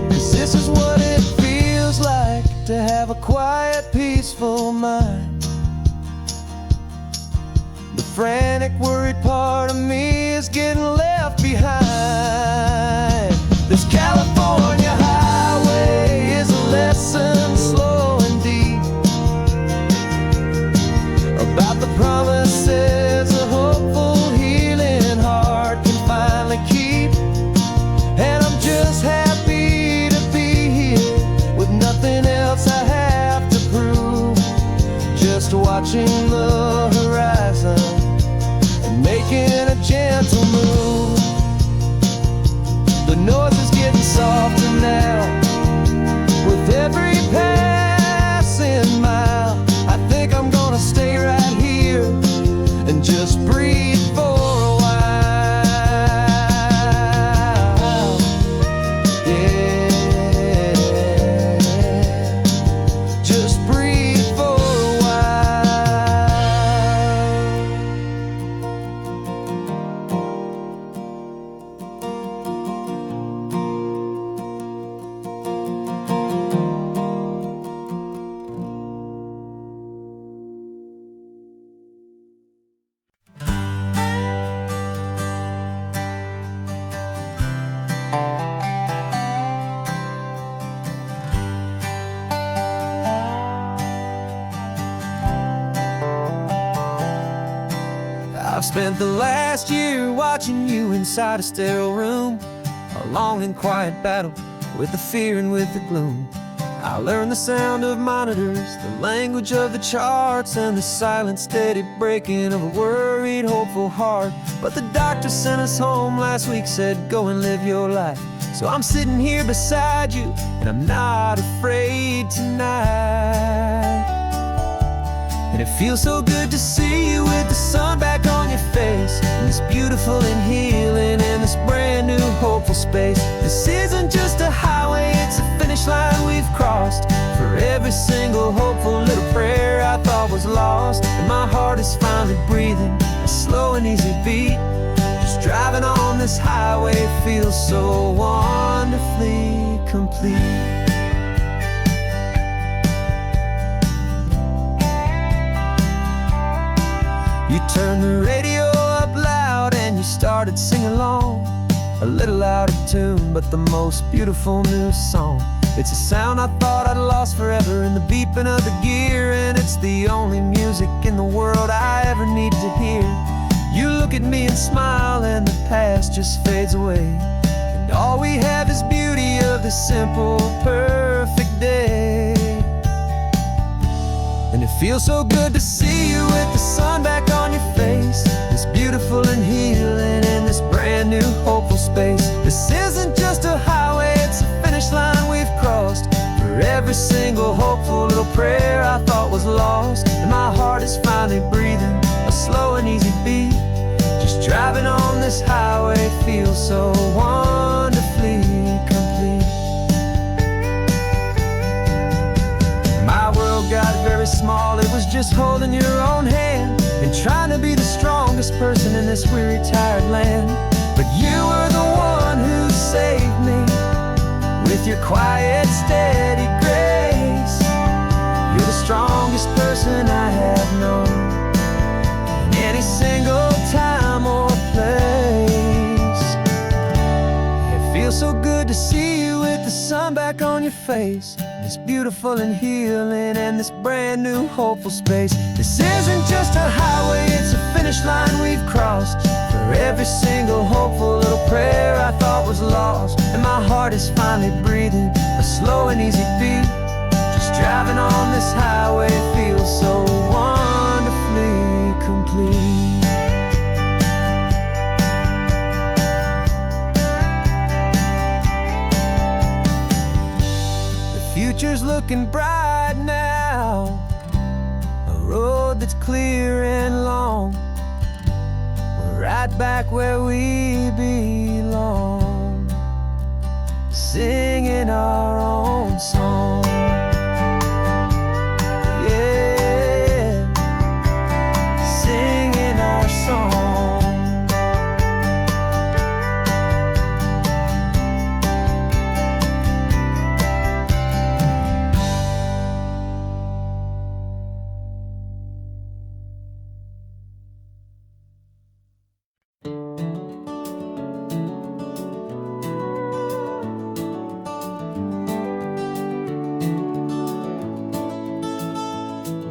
'Cause this is what it feels like to have a quiet, peaceful mind. The frantic, worried part of me is getting left behind. This California highway is a lesson, slow and deep, about the promises a hopeful, healing heart can finally keep. And I'm just happy to be here with nothing else I have to prove, just watching the horizon and making a gentle move. The noise is getting softer now with every passing mile. I think I'm gonna stay right here and just breathe for a while. Yeah, just breathe for a while. I've spent the last year watching you inside a sterile room, a long and quiet battle with the fear and with the gloom. I learned the sound of monitors, the language of the charts, and the silent, steady breaking of a worried, hopeful heart. But the doctor sent us home last week, said go and live your life. So I'm sitting here beside you, and I'm not afraid tonight. And it feels so good to see you with the sun back on your face, and this beautiful and healing in this brand new hopeful space. This isn't just a highway, it's a finish line we've crossed. For every single hopeful little prayer I thought was lost, and my heart is finally breathing a slow and easy beat. Just driving on this highway feels so wonderfully complete. You turned the radio up loud and you started singing along, a little out of tune, but the most beautiful new song. It's a sound I thought I'd lost forever in the beeping of the gear, and it's the only music in the world I ever need to hear. You look at me and smile and the past just fades away, and all we have is beauty of this simple, perfect day. And it feels so good to see you with the sun back on your face, this beautiful and healing in this brand new hopeful space. This isn't just a highway, it's a finish line we've crossed. For every single hopeful little prayer I thought was lost, and my heart is finally breathing a slow and easy beat. Just driving on this highway feels so wonderfully complete. My world got very small, it was just holding your own hand and trying to be the strongest person in this weary, tired land. But you were the one who saved me with your quiet, steady grace. You're the strongest person I have known in any single time or place. It feels so good to see you with the sun back on your face, this beautiful and healing and this brand new hopeful space. This isn't just a highway, it's a finish line we've crossed. For every single hopeful little prayer I thought was lost, and my heart is finally breathing a slow and easy beat. Just driving on this highway feels so wonderfully complete. Future's looking bright now, a road that's clear and long. We're right back where we belong, singing our own song. Yeah, singing our song.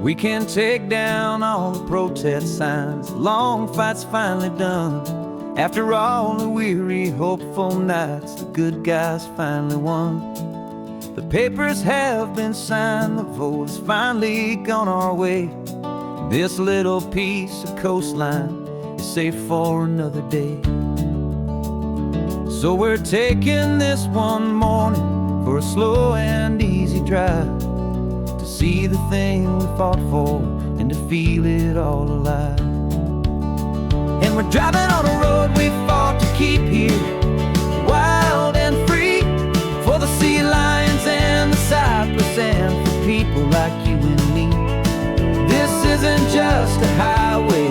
We can take down all the protest signs, long fight's finally done. After all the weary, hopeful nights, the good guys finally won. The papers have been signed, the vote has finally gone our way. This little piece of coastline is safe for another day. So we're taking this one morning for a slow and easy drive, to see the thing we fought for and to feel it all alive. And we're driving on a road we fought to keep here, wild and free, for the sea lions and the cypress and for people like you and me. This isn't just a highway,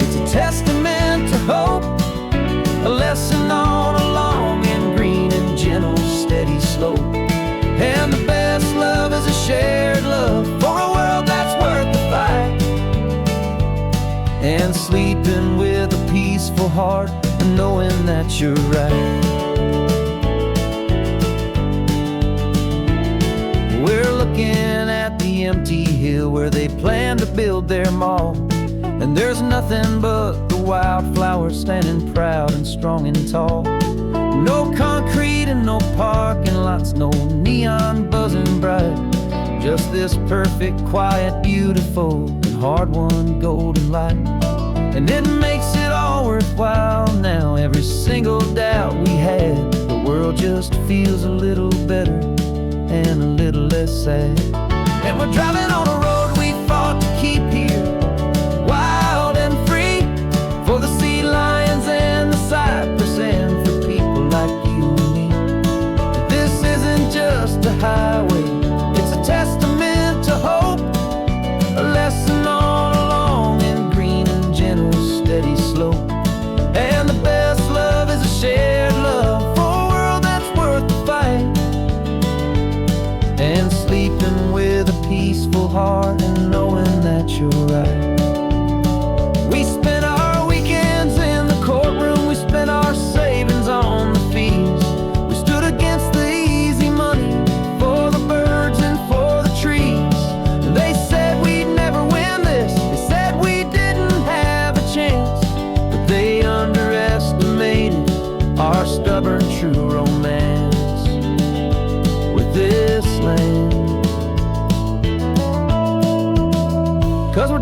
it's a testament to hope, a lesson on a long and green and gentle steady slope. And the best love is a shared love for a world that's worth the fight, and sleeping with a peaceful heart and knowing that you're right. We're looking at the empty hill where they plan to build their mall, and there's nothing but the wildflowers standing proud and strong and tall. No concrete and no parking lots, no neon buzzing bright, just this perfect, quiet, beautiful, and hard-won golden light. And it makes it all worthwhile now, every single doubt we had. The world just feels a little better and a little less sad. And we're driving on a road we fought to keep here, wild and free, for the sea lions and the cypress and for people like you and me. This isn't just a highway, it's a testament to hope, a lesson on a long and green and gentle steady slope. And the best love is a shared love for a world that's worth the fight, and sleeping with a peaceful heart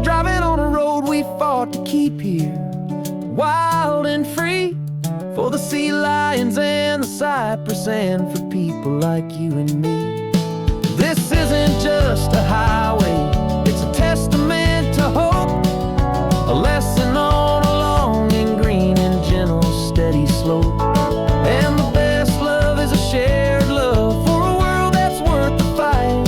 driving on a road we fought to keep here, wild and free, for the sea lions and the cypress, and for people like you and me. This isn't just a highway, it's a testament to hope, a lesson on a long and green and gentle steady slope. And the best love is a shared love for a world that's worth the fight,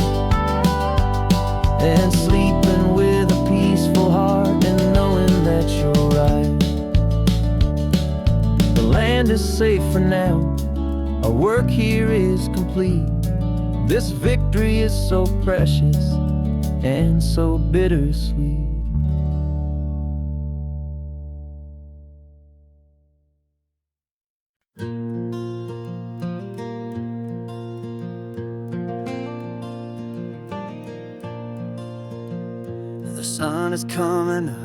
and sleeping with a peaceful heart and knowing that you're right. The land is safe for now, our work here is complete. This victory is so precious and so bittersweet. The sun is coming up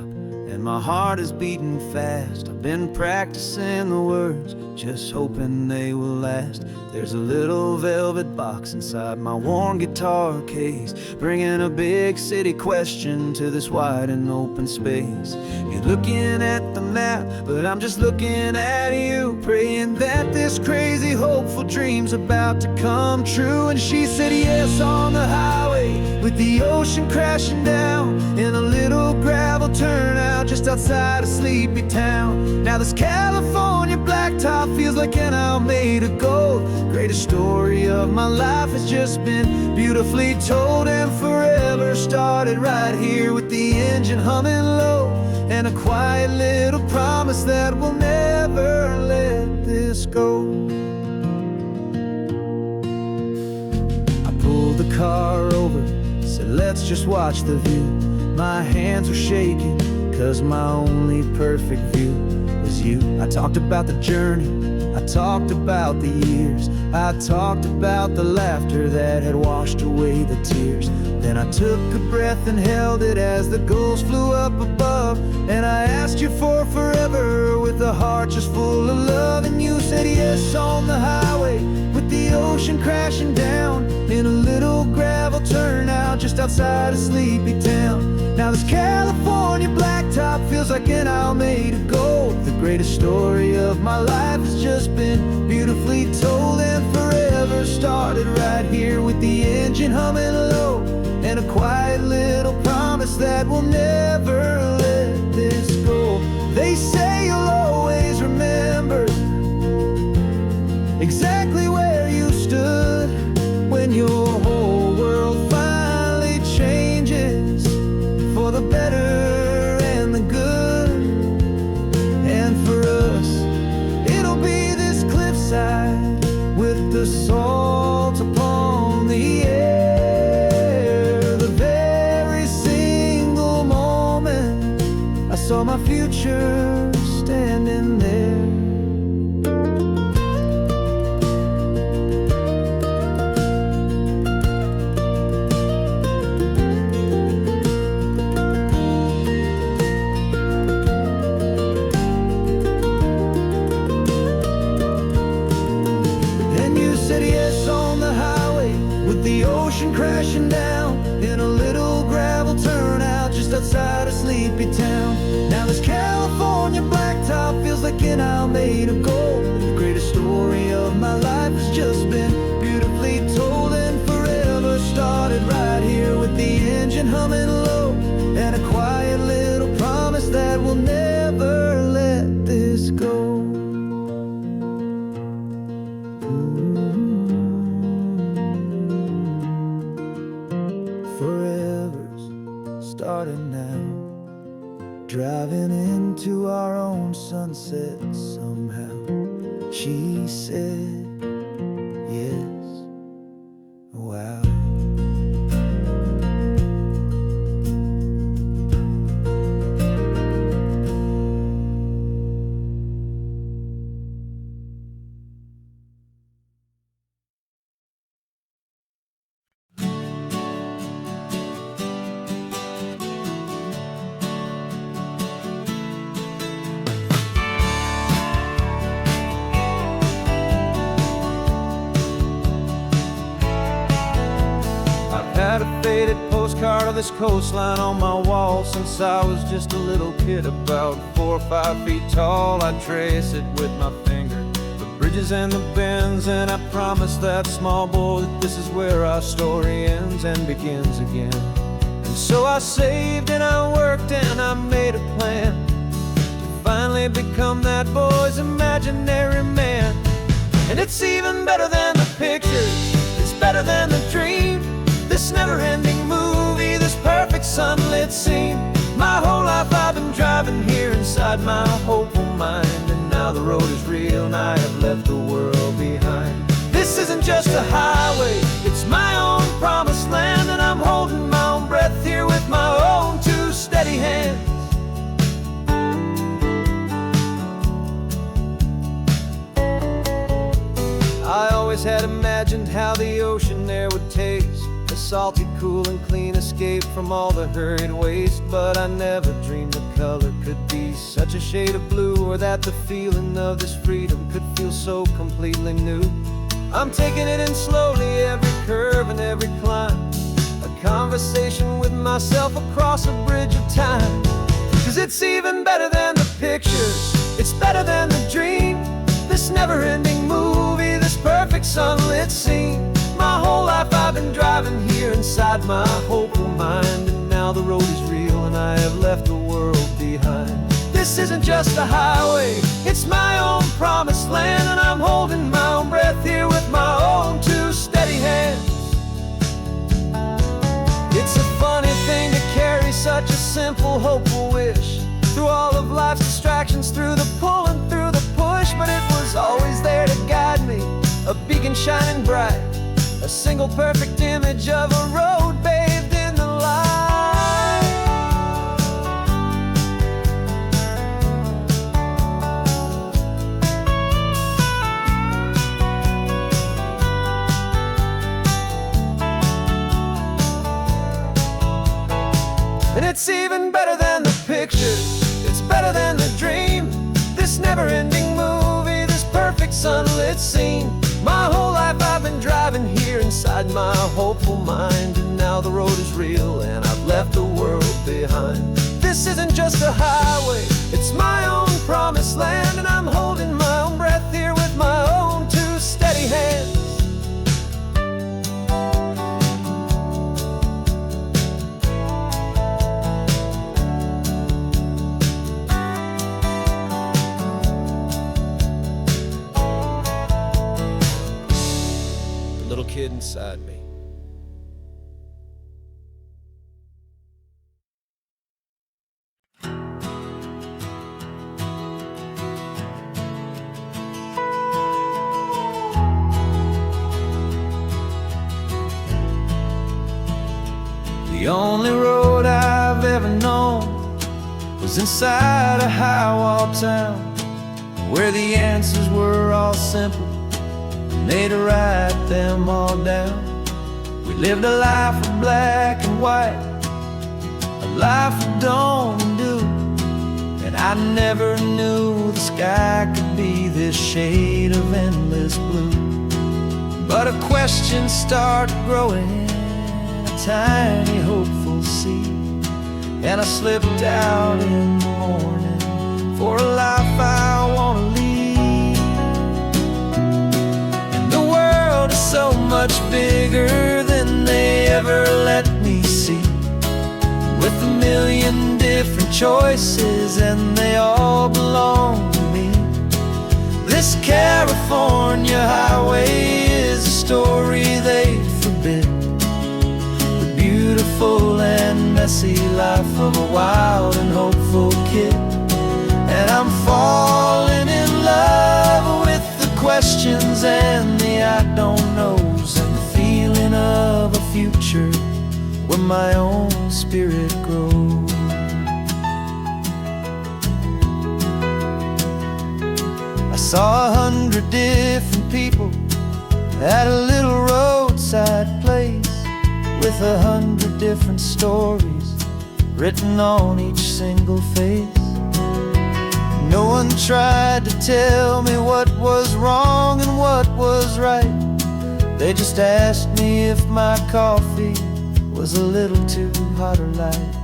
and my heart is beating fast. I've been practicing the words, just hoping they will last. There's a little velvet box inside my worn guitar case, bringing a big city question to this wide and open space. You're looking at the map, but I'm just looking at you, praying that this crazy hopeful dream's about to come true. And she said yes on the highway, with the ocean crashing down, in a little gravel turnout just outside a sleepy town. Now this California blacktop feels like an Alameda gold. Greatest story of my life has just been beautifully told, and forever started right here with the engine humming low, and a quiet little promise that we'll never let this go. I pulled the car over, said let's just watch the view. My hands were shaking, cause my only perfect view was you. I talked about the journey, I talked about the years, I talked about the laughter that had washed away the tears. Then I took a breath and held it as the gulls flew up above, and I asked you for forever with a heart just full of love. And you said yes on the highway, with the ocean crashing down, in a little gravel turnout just outside a sleepy town. Now this California blacktop feels like an Alameda gold. The greatest story of my life has just been beautifully told, and forever started right here with the engine humming low, and a quiet little promise that we'll never let this go. They say you'll always remember exactly where you stood when your whole world finally changes for the better and the good. And for us, it'll be this cliffside with the salt upon the air. The very single moment I saw my future standing there. Crashing down in a little gravel turnout just outside a sleepy town. Now this California blacktop feels like an Alameda gold. The greatest story of my life has just been beautifully told, and forever started right here with the engine humming low, and a quiet little promise that we'll never let this go. Starting now, driving into our own sunset somehow. She said yes, wow. this coastline on my wall since I was just a little kid, about 4 or 5 feet tall. I trace it with my finger, the bridges and the bends, and I promise that small boy that this is where our story ends and begins again. And so I saved and I worked and I made a plan to finally become that boy's imaginary man. And it's even better than the pictures, it's better than the dream, this never-ending movie, this perfect sunlit scene. My whole life I've been driving here inside my hopeful mind, and now the road is real and I have left the world behind. This isn't just a highway, it's my own promised land, and I'm holding my own breath here with my own 2 steady hands. I always had imagined how the ocean air would taste, a salty, cool and clean escape from all the hurried waste. But I never dreamed the color could be such a shade of blue, or that the feeling of this freedom could feel so completely new. I'm taking it in slowly, every curve and every climb, a conversation with myself across a bridge of time. 'Cause it's even better than the pictures, it's better than the dream, this never-ending movie, this perfect sunlit scene. My whole life I've been driving here inside my hopeful mind, and now the road is real and I have left the world behind. This isn't just a highway, it's my own promised land, and I'm holding my own breath here with my own 2 steady hands. It's a funny thing to carry such a simple, hopeful wish through all of life's distractions, through the pull and through the push, but it was always there to guide me, a beacon shining bright, a single perfect image of a road bathed in the light. And it's even better than the pictures, it's better than the dream, this never-ending movie, this perfect sunlit scene. My whole life I've been driving here inside my hopeful mind, and now the road is real and I've left the world behind. This isn't just a highway, it's my own promised land, and I'm holding my own breath here with my own 2 steady hands. Little kid inside me. The only road I've ever known was inside a high-wall town, where the answers were all simple, made to write them all down. We lived a life of black and white, a life of don't and do, and I never knew the sky could be this shade of endless blue. But a question started growing, a tiny hopeful seed, and I slipped out in the morning for a life I want to lead. So much bigger than they ever let me see, with a million different choices and they all belong to me. This California highway is a story they forbid, the beautiful and messy life of a wild and hopeful kid. And I'm falling in love with the questions and the I don't knows, and the feeling of a future where my own spirit grows. I saw 100 different people at a little roadside place, with 100 different stories written on each single face. No one tried to tell me what was wrong and what was right. They just asked me if my coffee was a little too hot or light.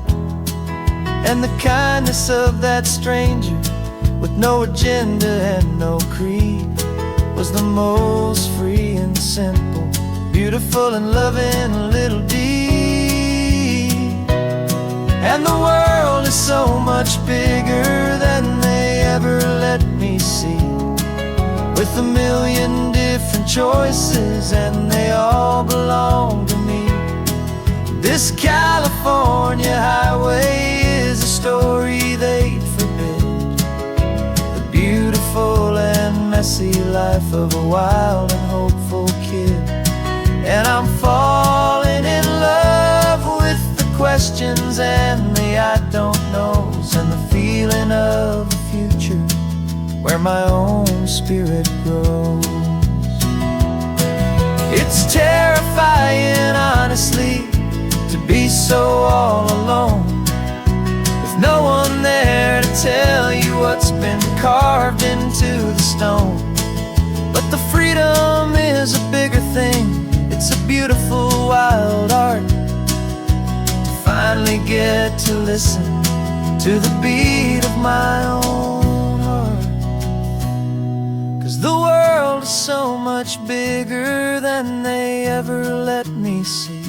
And the kindness of that stranger, with no agenda and no creed, was the most free and simple, beautiful and loving little deed. And the world is so much bigger than they ever let me see, with a million different choices and they all belong to me. This California highway is a story they'd forbid, the beautiful and messy life of a wild and hopeful kid. And I'm falling in love with the questions and the I don't knows, and the feeling of the future where my own spirit grows. It's terrifying, honestly, to be so all alone, with no one there to tell you what's been carved into the stone. But the freedom is a bigger thing, it's a beautiful wild art. Finally get to listen to the beat of my own heart. 'Cause the world is so much bigger than they ever let me see,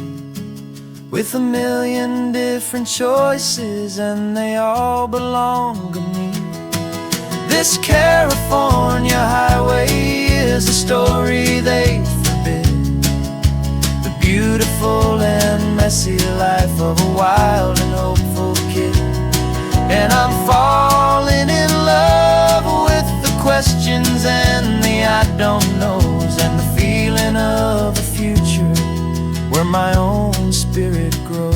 with a million different choices and they all belong to me. This California highway is a story they forbid, the beautiful and messy life of a wild and hopeful kid. And I'm falling in love with the questions and the I don't knows, and the feeling of the future where my own spirit grows.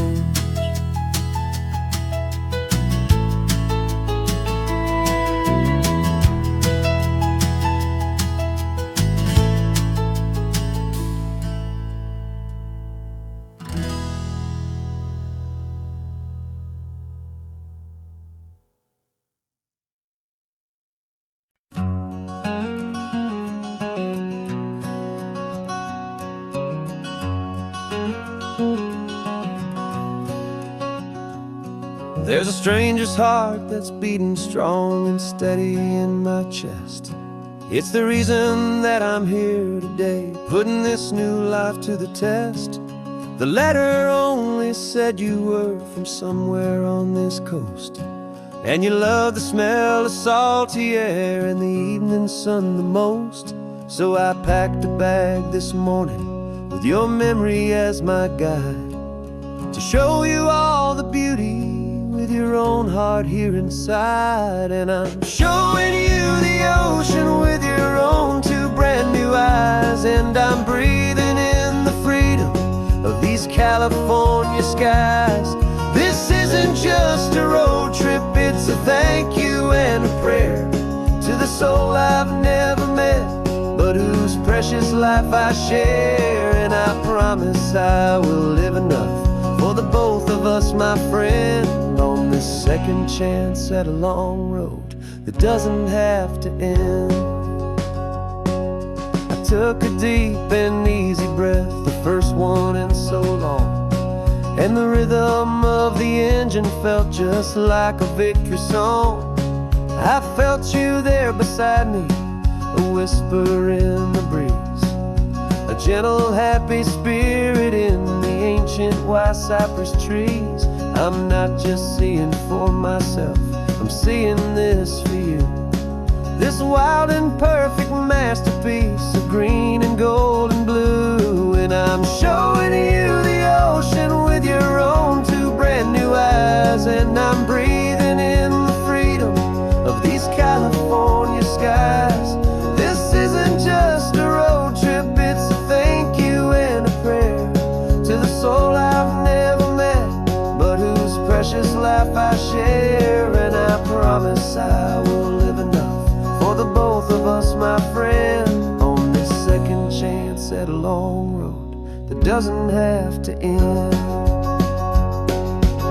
There's a stranger's heart that's beating strong and steady in my chest. It's the reason that I'm here today, putting this new life to the test. The letter only said you were from somewhere on this coast, and you love the smell of salty air and the evening sun the most. So I packed a bag this morning with your memory as my guide, to show you all the beauty with your own heart here inside. And I'm showing you the ocean with your own two brand new eyes, and I'm breathing in the freedom of these California skies. This isn't just a road trip, it's a thank you and a prayer to the soul I've never met, but whose precious life I share. And I promise I will live enough for the both of us, my friend, on this second chance at a long road that doesn't have to end. I took a deep and easy breath, the first one in so long, and the rhythm of the engine felt just like a victory song. I felt you there beside me, a whisper in the breeze, a gentle happy spirit in the ancient white cypress trees. I'm not just seeing for myself, I'm seeing this for you, this wild and perfect masterpiece of green and gold and blue. And I'm showing you the ocean with your own two brand new eyes, and I'm breathing in the freedom of these California skies. This isn't just a road trip, it's a thank you and a prayer to the soul I've never met, but whose precious life I share. And I promise I will live enough for the both of us, my friend, on this second chance at a long road that doesn't have to end.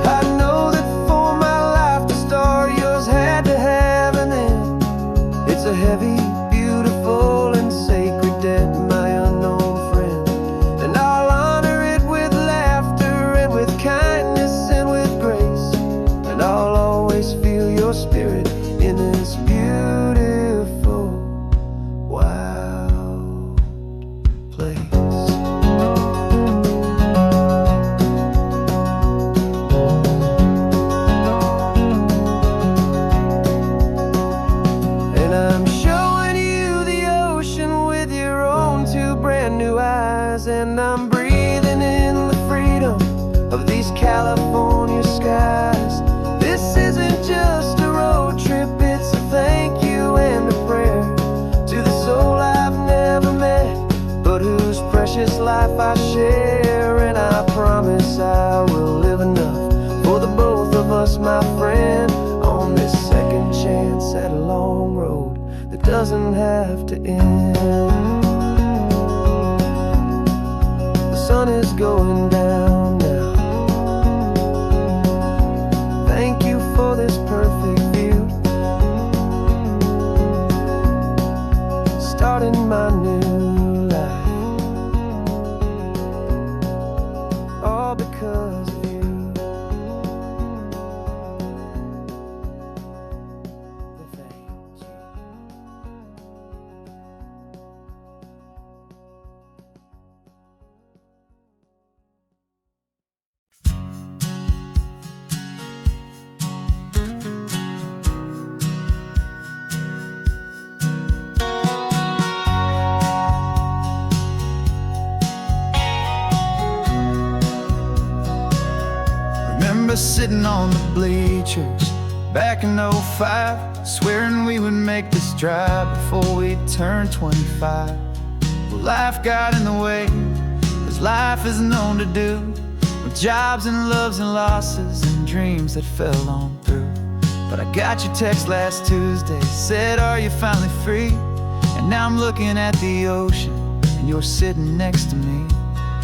I know that for my life to start, yours had to have an end. It's a heavy, beautiful, and sacred debt, my unknown friend, and I'll honor it with laughter and I share, and I promise I will live enough for the both of us, my friend, on this second chance at a long road that doesn't have to end. The sun is going down now. Thank you for this perfect view, starting my new life, all because of you. Thank you. Remember sitting on the bleachers back in '05, swearing we would make this drive before we turned 25. Well, life got in the way, as life is known to do, with jobs and loves and losses and dreams that fell on through. But I got your text last Tuesday, said, are you finally free? And now I'm looking at the ocean, and you're sitting next to me.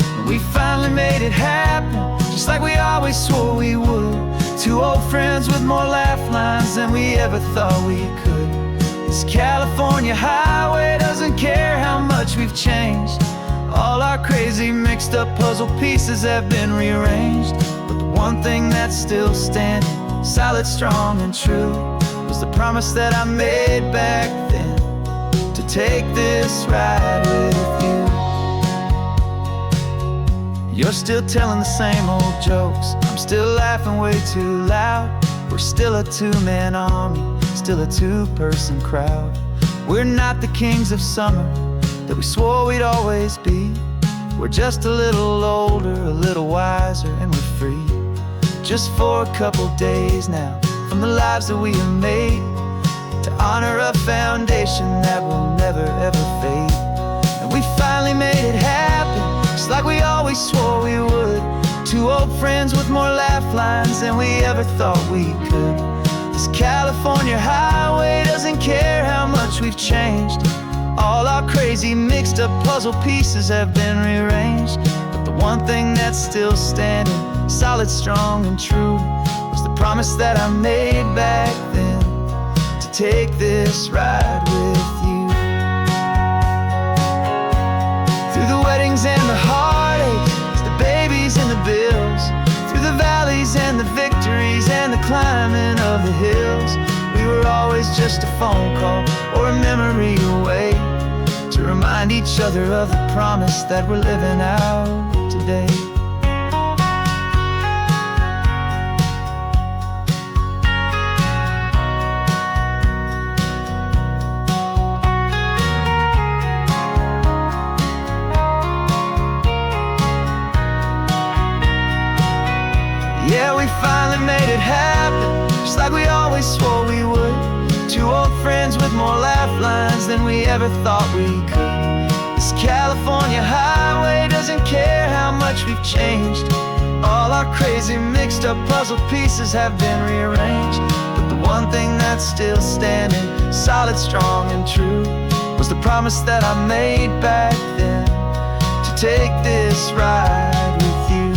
And we finally made it happen, just like we always swore we would. Two old friends with more laugh lines than we ever thought we could. This California highway doesn't care how much we've changed. All our crazy mixed up puzzle pieces have been rearranged. But the one thing that's still standing, solid, strong and true, was the promise that I made back then, to take this ride with you. You're still telling the same old jokes, I'm still laughing way too loud. We're still a two-man army, still a two-person crowd. We're not the kings of summer that we swore we'd always be. We're just a little older, a little wiser, and we're free. Just for a couple days now, from the lives that we have made, to honor a foundation that will never ever fade. And we finally made it happen, just like we always swore we would. Two old friends with more laugh lines than we ever thought we could. This California highway doesn't care how much we've changed. All our crazy mixed up puzzle pieces have been rearranged. But the one thing that's still standing, solid, strong and true, was the promise that I made back then, to take this ride with you. Through the weddings and the heartaches, the babies and the bills, through the valleys and the victories and the climbing of the hills, we were always just a phone call or a memory away, to remind each other of the promise that we're living out today. Yeah, we finally made it happen, just like we always swore we would. Two old friends with more laugh lines than we ever thought we could. This California highway doesn't care how much we've changed. All our crazy mixed up puzzle pieces have been rearranged. But the one thing that's still standing, solid, strong and true, was the promise that I made back then, to take this ride with you.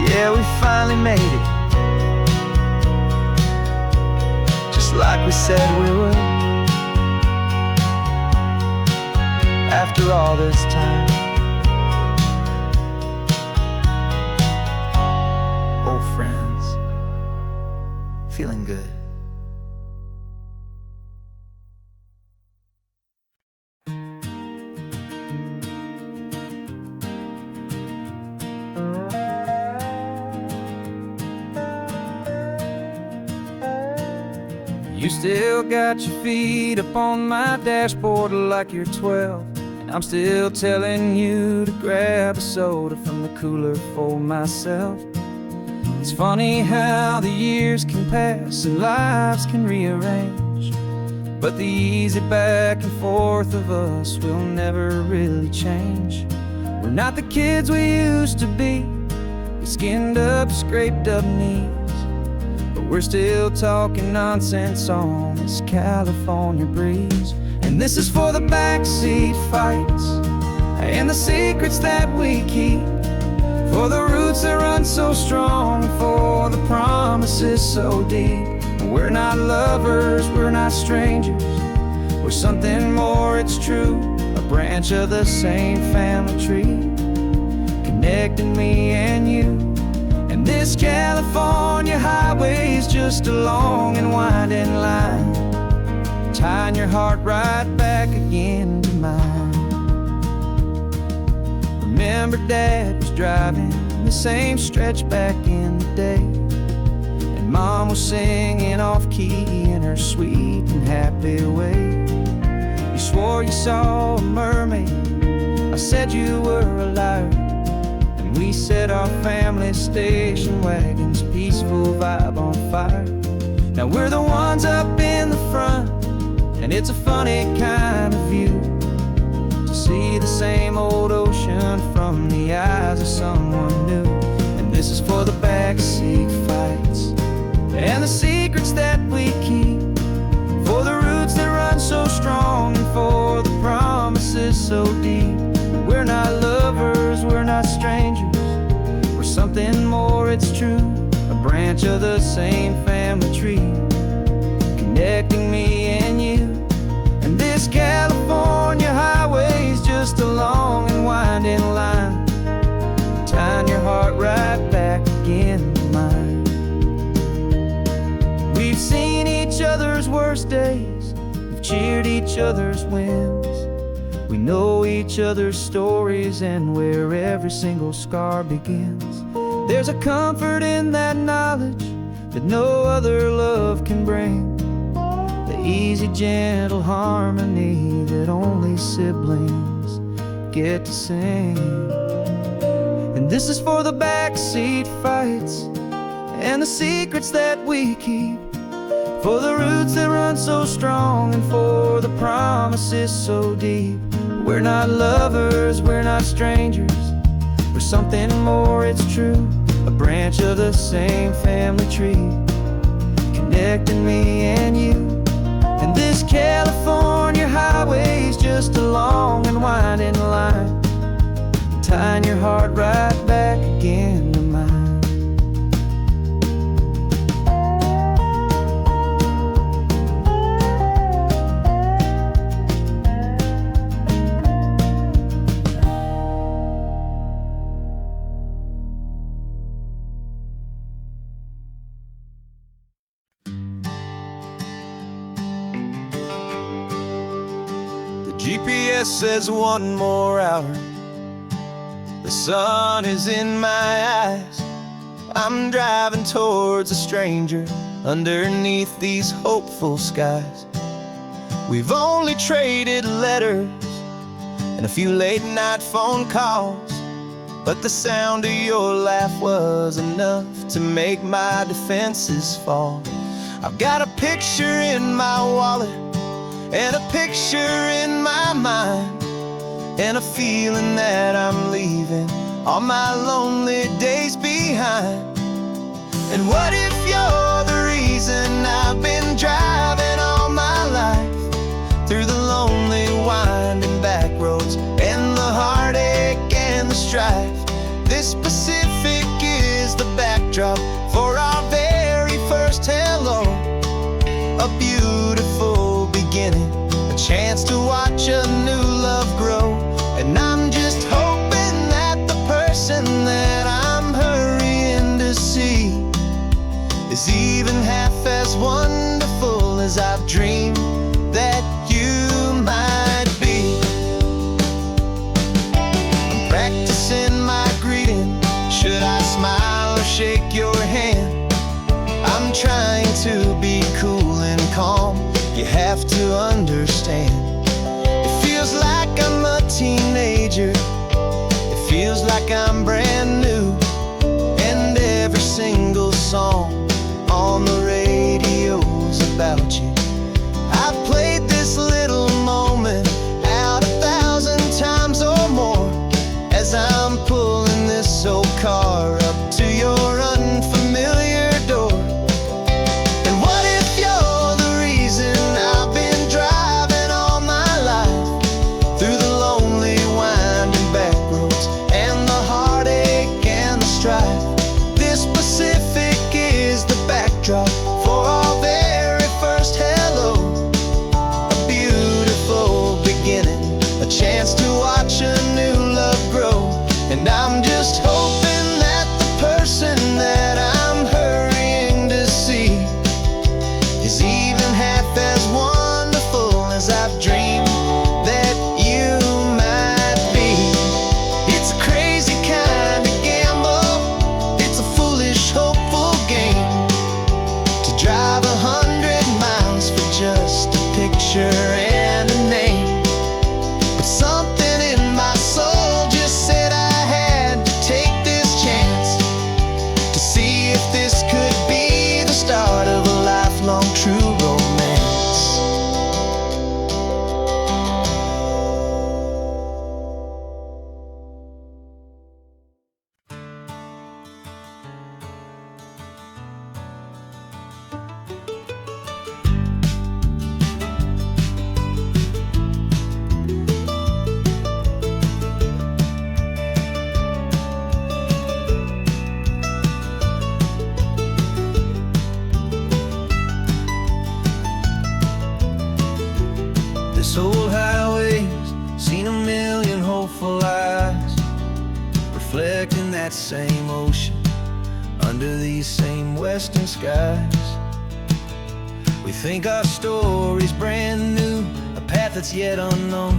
Yeah, we finally made it, just like we said we would. After all this time, old friends, feeling good. You still got your feet up on my dashboard like you're 12, and I'm still telling you to grab a soda from the cooler for myself. It's funny how the years can pass and lives can rearrange, but the easy back and forth of us will never really change. We're not the kids we used to be, with skinned up, scraped up knees, but we're still talking nonsense on this California breeze. And this is for the backseat fights and the secrets that we keep, for the roots that run so strong, for the promises so deep. We're not lovers, we're not strangers, we're something more, it's true. A branch of the same family tree, connecting me and you. And this California highway is just a long and winding line, tying your heart right back again to mine. Remember Dad was driving the same stretch back in the day, and Mom was singing off-key in her sweet and happy way. You swore you saw a mermaid, I said you were a liar, and we set our family station wagon's peaceful vibe on fire. Now we're the ones up in the front, and it's a funny kind of view to see the same old ocean from the eyes of someone new. And this is for the backseat fights and the secrets that we keep, for the roots that run so strong, and for the promises so deep. We're not lovers, we're not strangers, we're something more, it's true. A branch of the same family tree, connecting me and you. And this California highway is just a long and winding line, tying your heart right back again to mine. We've seen each other's worst days, we've cheered each other's wins, we know each other's stories and where every single scar begins. There's a comfort in that knowledge that no other love can bring, the easy, gentle harmony that only siblings get to sing. And this is for the backseat fights and the secrets that we keep, for the roots that run so strong, and for the promises so deep. We're not lovers, we're not strangers, we're something more, it's true. A branch of the same family tree, connecting me and you. And this California highway is just a long and winding line, tying your heart right back again to mine. GPS says 1 more hour, the sun is in my eyes. I'm driving towards a stranger underneath these hopeful skies. We've only traded letters and a few late night phone calls, but the sound of your laugh was enough to make my defenses fall. I've got a picture in my wallet and a picture in my mind, and a feeling that I'm leaving all my lonely days behind. And what if you're the reason I've been driving all my life, through the lonely winding back roads and the heartache and the strife? This Pacific is the backdrop for our very first hello, a beautiful beginning, a chance to watch a new love grow. And I'm just hoping that the person that I'm hurrying to see is even half as wonderful as I've dreamed that you might be. I'm practicing my greeting, should I smile or shake your hand? I'm trying to be cool and calm, you have to understand. It feels like I'm a teenager, it feels like I'm brand new, and every single song on the radio's about you. I've played could be the start of a lifelong true romance. This old highway's seen a million hopeful eyes, reflecting that same ocean under these same western skies. We think our story's brand new, a path that's yet unknown,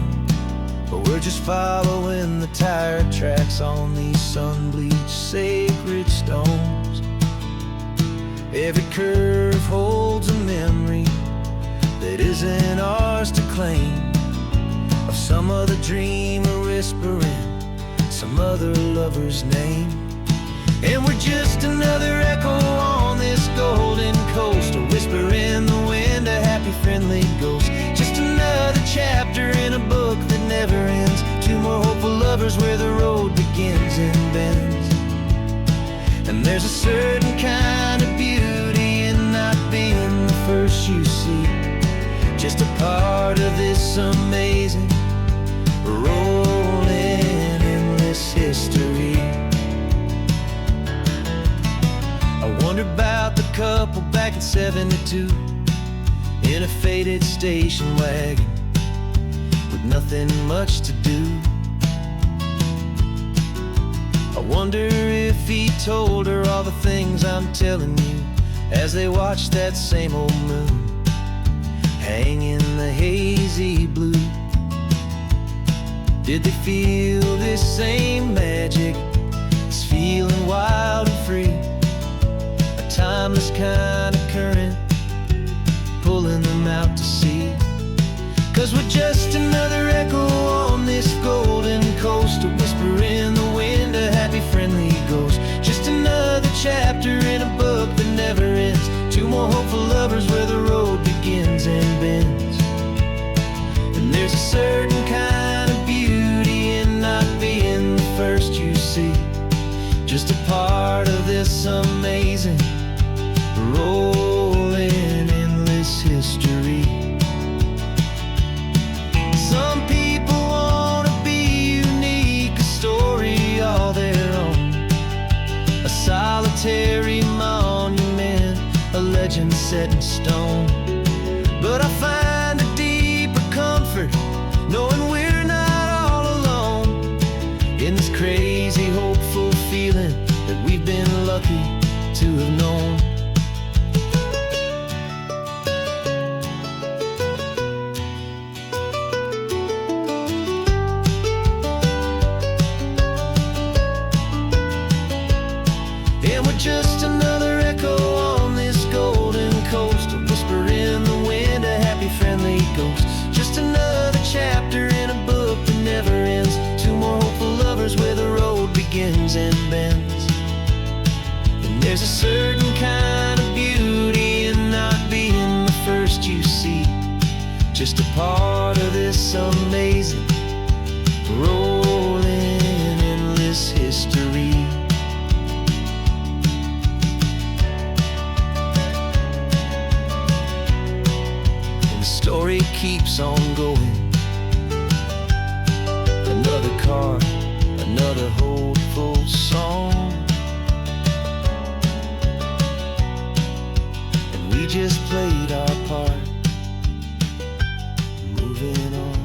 but we're just following the tire tracks on these sun-bleached sacred stones. Every curve holds a memory that isn't ours to claim, of some other dreamer whispering some other lover's name. And we're just another echo on this golden coast, a whisper in the wind, a happy friendly ghost. Just another chapter in a book that never ends, two more hopeful lovers where the road begins and bends. And there's a certain kind of beauty in not being the first you see, just a part of this amazing, rolling, endless history. I wonder about the couple back in '72 in a faded station wagon with nothing much to do. I wonder if he told her all the things I'm telling you as they watched that same old moon hang in the hazy blue. Did they feel this same magic, this feeling wild and free, a timeless kind of current pulling them out to sea? 'Cause we're just another echo on this golden coast, a whisper in the wind, a happy friendly ghost. Just another chapter in a book that never ends, two more hopeful lovers where the road begins and bends. And there's a certain kind of beauty in not being the first you see, just a part of this amazing, rolling, endless history. Some people want to be unique, a story all their own, a solitary monument, a legend set in stone. But I find a deeper comfort knowing we're not all alone in this crazy, hopeful feeling that we've been lucky to have known. And we're just another echo on this golden coast, a whisper in the wind, a happy friendly ghost. Just another chapter in a book that never ends, two more hopeful lovers where the road begins and bends. And there's a certain kind of beauty in not being the first you see, just a part of this amazing, rolling, endless history. Story keeps on going, another card, another hopeful song, and we just played our part, moving on.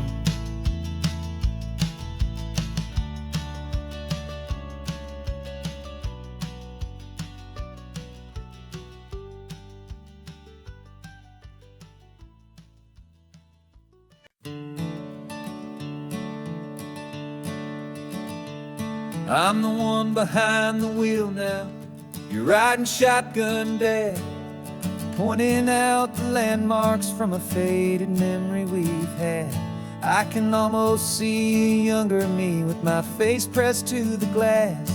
I'm the one behind the wheel now, you're riding shotgun, Dad, pointing out the landmarks from a faded memory we've had. I can almost see a younger me with my face pressed to the glass,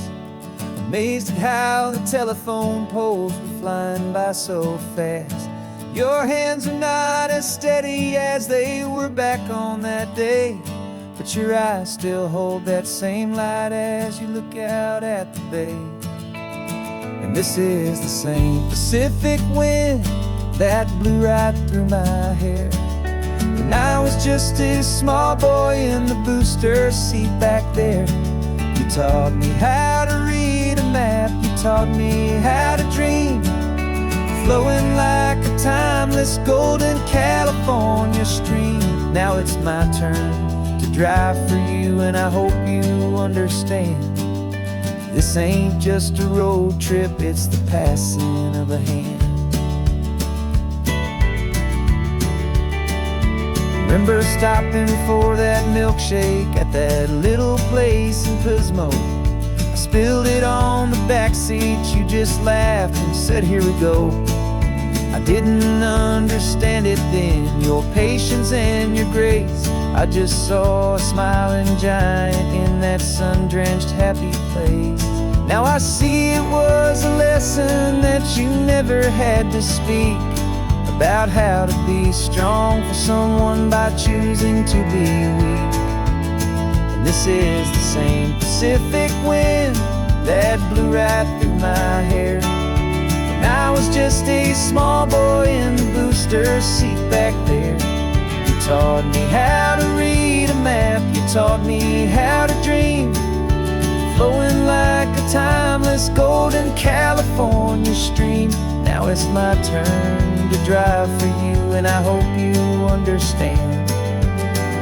Amazed at how the telephone poles were flying by so fast. Your hands are not as steady as they were back on that day, but your eyes still hold that same light as you look out at the bay. And this is the same Pacific wind that blew right through my hair. And I was just a small boy in the booster seat back there. You taught me how to read a map, you taught me how to dream, flowing like a timeless golden California stream. Now it's my turn to drive for you, and I hope you understand. This ain't just a road trip, it's the passing of a hand. Remember stopping for that milkshake at that little place in Pismo. I spilled it on the back seat, you just laughed and said, here we go. I didn't understand it then, your patience and your grace. I just saw a smiling giant in that sun-drenched happy place. Now I see it was a lesson that you never had to speak, about how to be strong for someone by choosing to be weak. And this is the same Pacific wind that blew right through my hair. When I was just a small boy in the booster seat back there. You taught me how to read a map, you taught me how to dream, flowing like a timeless golden California stream. Now it's my turn to drive for you, and I hope you understand.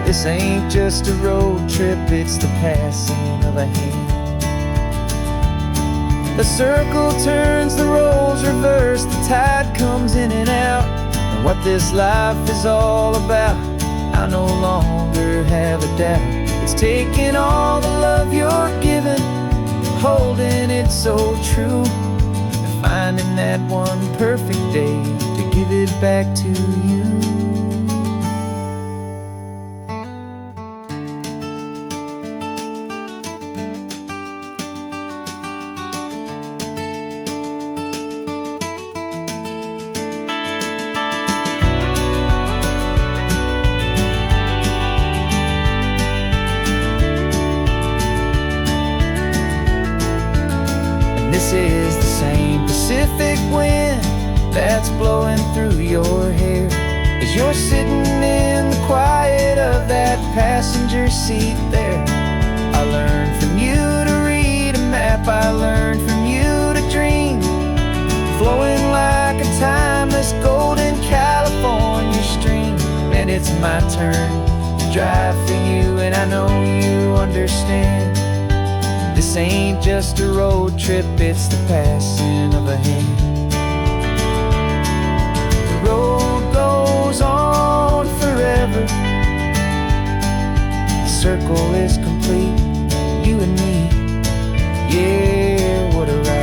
This ain't just a road trip, it's the passing of a hand. The circle turns, the roles reverse, the tide comes in and out. And what this life is all about, I no longer have a doubt. It's taking all the love you're giving, holding it so true, and finding that one perfect day to give it back to you. This is the same Pacific wind that's blowing through your hair, as you're sitting in the quiet of that passenger seat there. I learned from you to read a map, I learned from you to dream, flowing like a timeless golden California stream. And it's my turn to drive for you, and I know you understand. This ain't just a road trip, it's the passing of a hand. The road goes on forever, the circle is complete, you and me, yeah, what a ride.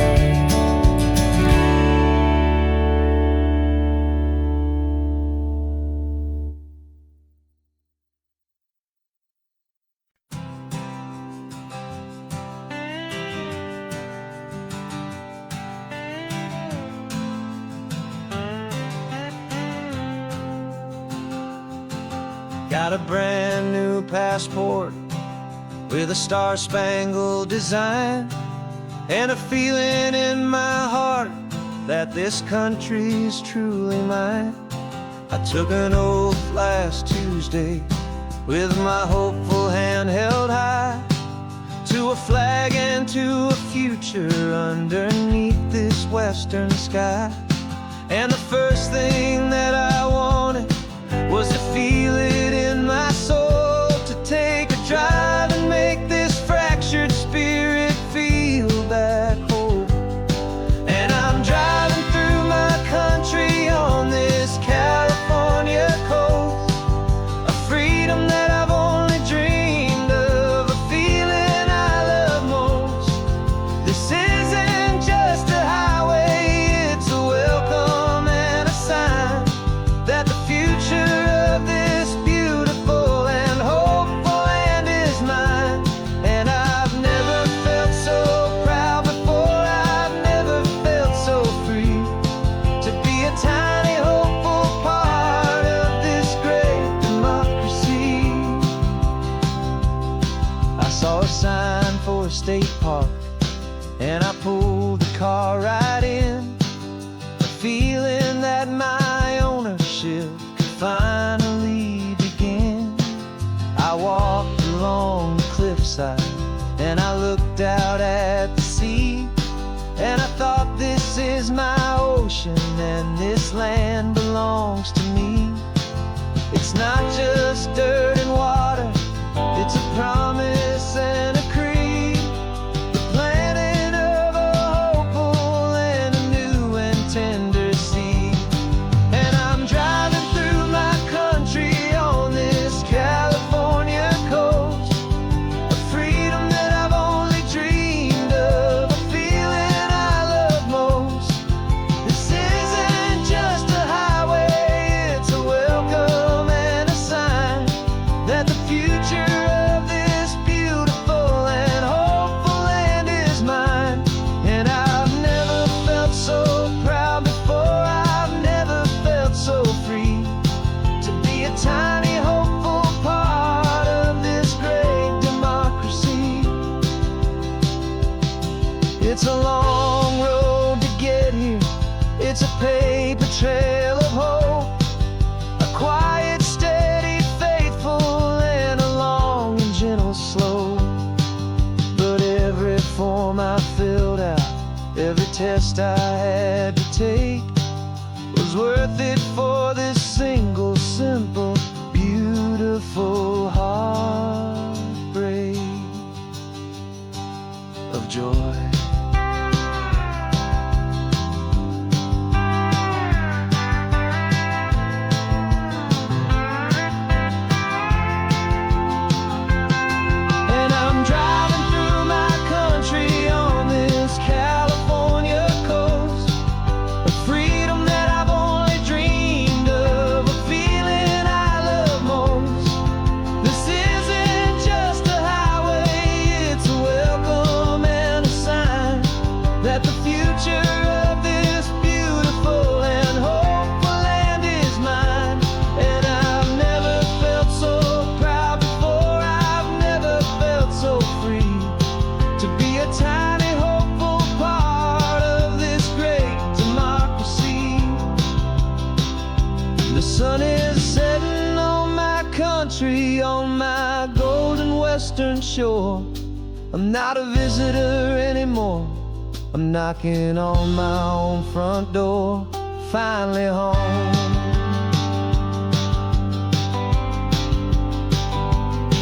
Got a brand new passport with a star-spangled design, and a feeling in my heart that this country's truly mine. I took an oath last Tuesday with my hopeful hand held high, to a flag and to a future underneath this western sky. And the first thing that I wanted was to feel it in my soul, to take a drive and make this fractured spirit feel back home. And I'm driving through my country on this California coast, a freedom that I've only dreamed of, a feeling I love most. This isn't just a highway, it's a welcome and a sign and I pulled the car right in, feeling that my ownership could finally begin. I walked along the cliffside and I looked out at the sea, and I thought, this is my ocean and this land belongs to me. It's not just dirt and water, it's a promise and a creed, the planting of a hopeful and a new and tender seed. And I'm driving through my country on this California coast, a freedom that I've only dreamed of, a feeling I love most. This isn't just a highway, it's a welcome and a sign that the future of this beautiful and hopeful land is mine. And I've never felt so proud before, I've never felt so free to be a tiny hopeful part of this great democracy. It's a long road to get here, it's a paper trail of hope, a quiet, steady, faithful, and a long and gentle slope. But every form I filled out, every test I had to take, was worth it for this single, simple, beautiful heartbreak of joy. And I'm driving through my country on this California coast, a freedom that I've only dreamed of, a feeling I love most. This isn't just a highway, it's a welcome and a sign that the future of this beautiful and hopeful land is mine. And I've never felt so proud before, I've never felt so free to be a tiny hopeful part of this great democracy. The sun is setting on my country, on my golden western shore. I'm not a visitor anymore, I'm knocking on my own front door, finally home.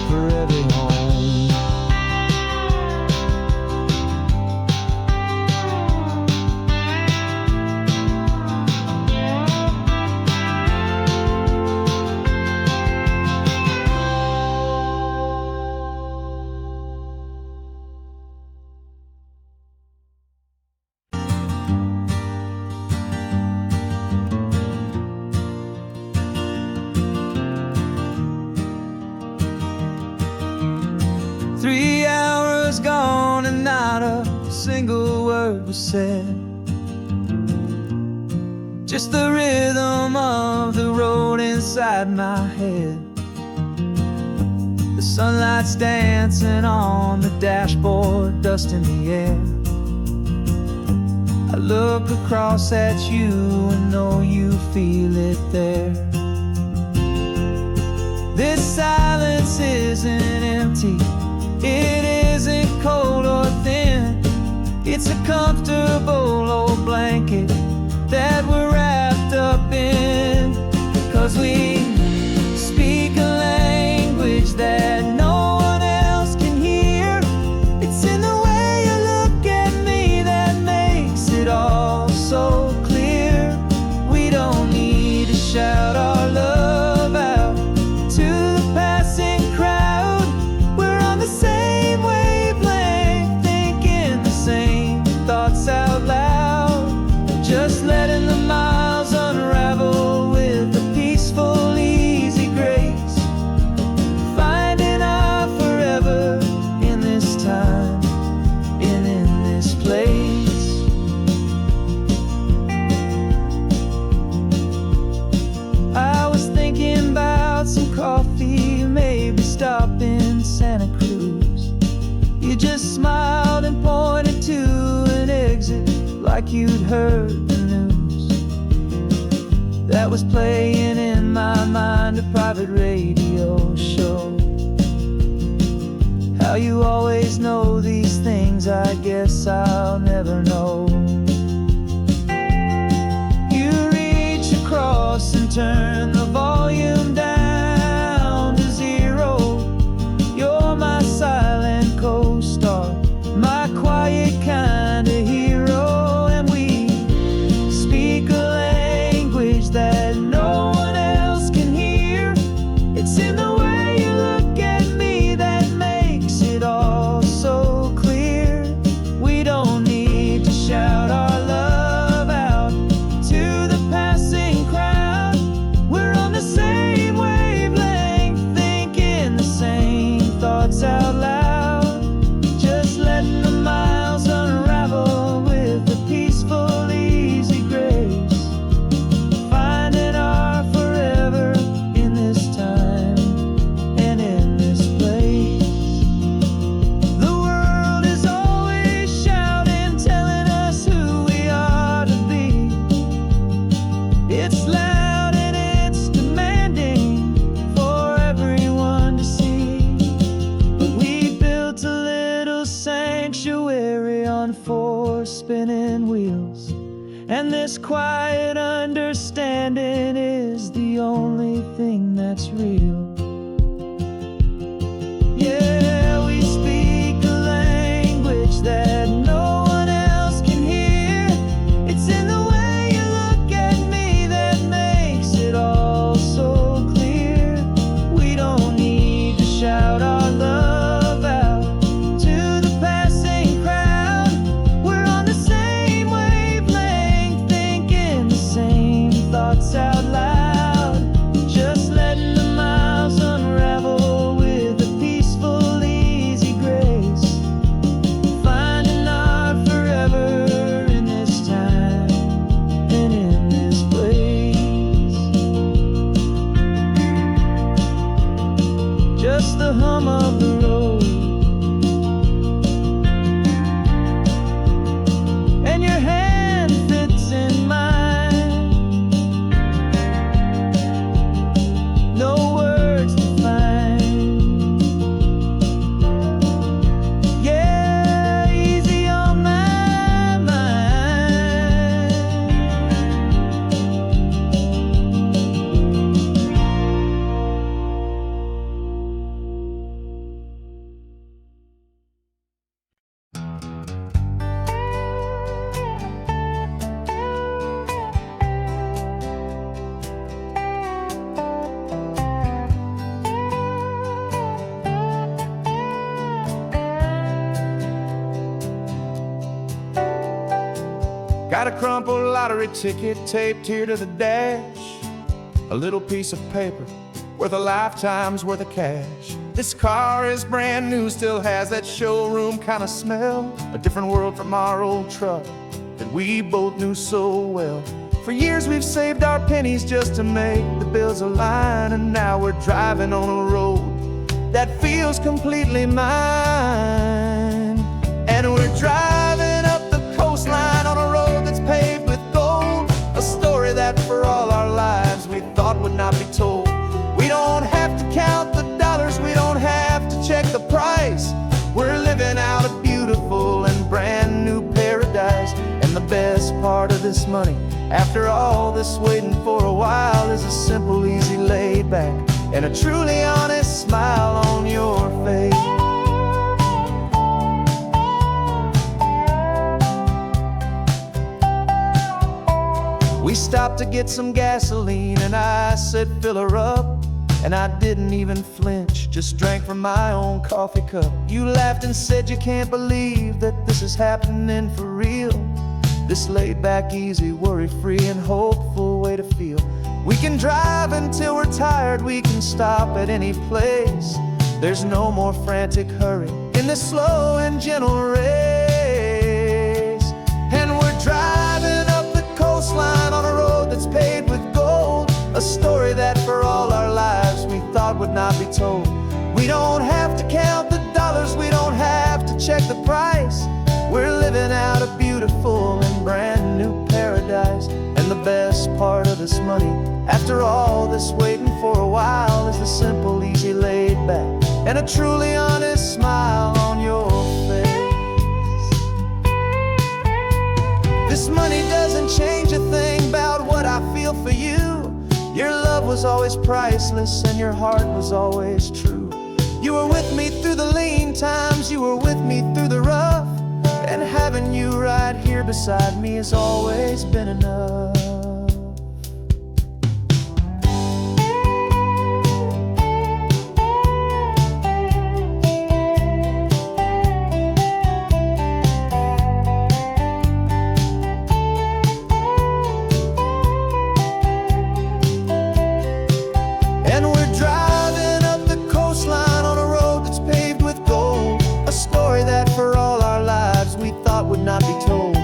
Forever home. 3 hours gone and not a single word was said. Just the rhythm of the road inside my head. The sunlight's dancing on the dashboard, dust in the air. I look across at you and know you feel it there. This silence isn't empty, it isn't cold or thin. It's a comfortable old blanket that we're wrapped up in. 'Cause we speak a language that no one else can hear. It's in the way you look at me that makes it all so clear. We don't need to shout our love out to the passing crowd. We're on the same wavelength, thinking the same thoughts out loud. Just letting the miles unravel with a peaceful, easy grace. Finding our forever in this time and in this place. you'd heard the news that was playing in my mind, a private radio show. How you always know these things, I guess I'll never know. You reach across and turn the volume down to 0. You're my silent co-star, my quiet kind of hero. And we speak a language that no one else can hear. It's in the way you look at me that makes it all so clear. We don't need to shout our love out to the passing crowd. We're on the same wavelength, thinking the same thoughts out loud. Just letting the miles unravel with a peaceful, easy grace. Finding our forever in this time and in this place. The world is always shouting, telling us who we are to be. It's loud and it's demanding for everyone to see. But we built a little sanctuary on 4 spinning wheels, and this quiet understanding is the only thing that's real. Yeah, we speak a language that no one else can hear. It's in the way you look at me that makes it all so clear. We don't need to shout our love out to the passing crowd. We're on the same wavelength, thinking the same thoughts out loud. Just letting the miles unravel with a peaceful, easy grace. Finding our forever in this time and in this place. Just the hum of the road and your hand fits in mine. No words to find. Yeah, easy on my mind. Got a crumpled lottery ticket taped here to the dash. A little piece of paper worth a lifetime's worth of cash. This car is brand new, still has that showroom kind of smell. A different world from our old truck that we both knew so well. For years we've saved our pennies just to make the bills align, and now we're driving on a road that feels completely mine. And we're driving up the coastline on a road that's paved with gold, a story that for all our lives we thought would not be told. We don't have to count the dollars, we don't have to check the price. We're living out a beautiful and brand new paradise. And the best part of this money, after all this waiting for a while, is a simple, easy, laid back and a truly honest smile on your face. We stopped to get some gasoline and I said fill her up, and I didn't even flinch, just drank from my own coffee cup. You laughed and said you can't believe that this is happening for real. This laid back, easy, worry-free and hopeful way to feel. We can drive until we're tired, we can stop at any place. There's no more frantic hurry in this slow and gentle race. And we're driving up the coastline on a road that's paved with gold, a story that for all our lives we thought would not be told. We don't have to count the dollars, we don't have to check the price. We're living out a beautiful and brand And the best part of this money, after all this waiting for a while, is the simple, easy, laid back, and a truly honest smile on your face. This money doesn't change a thing about what I feel for you. Your love was always priceless and your heart was always true. You were with me through the lean times, you were with me through the rough, and having you right here beside me has always been enough. And we're driving up the coastline on a road that's paved with gold, a story that for all our lives we thought would not be told.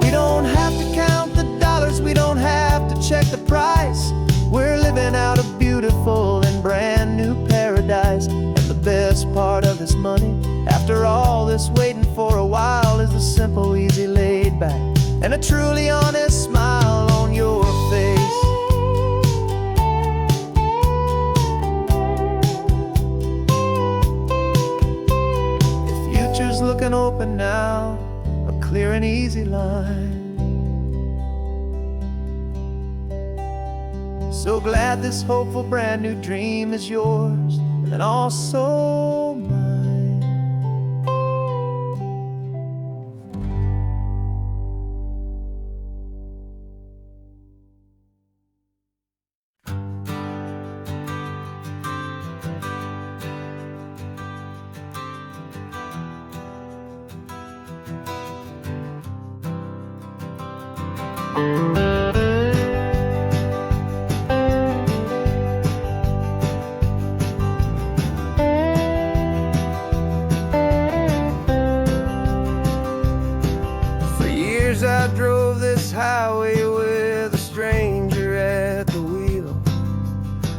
We don't have to count the dollars, we don't have to check the price. We're living out a beautiful and brand new paradise. And the best part of this money, after all this waiting for a while, is the simple, easy, laid back, and a truly honest smile on your face. Looking open now, a clear and easy line. So glad this hopeful brand new dream is yours and also mine. For years I drove this highway with a stranger at the wheel,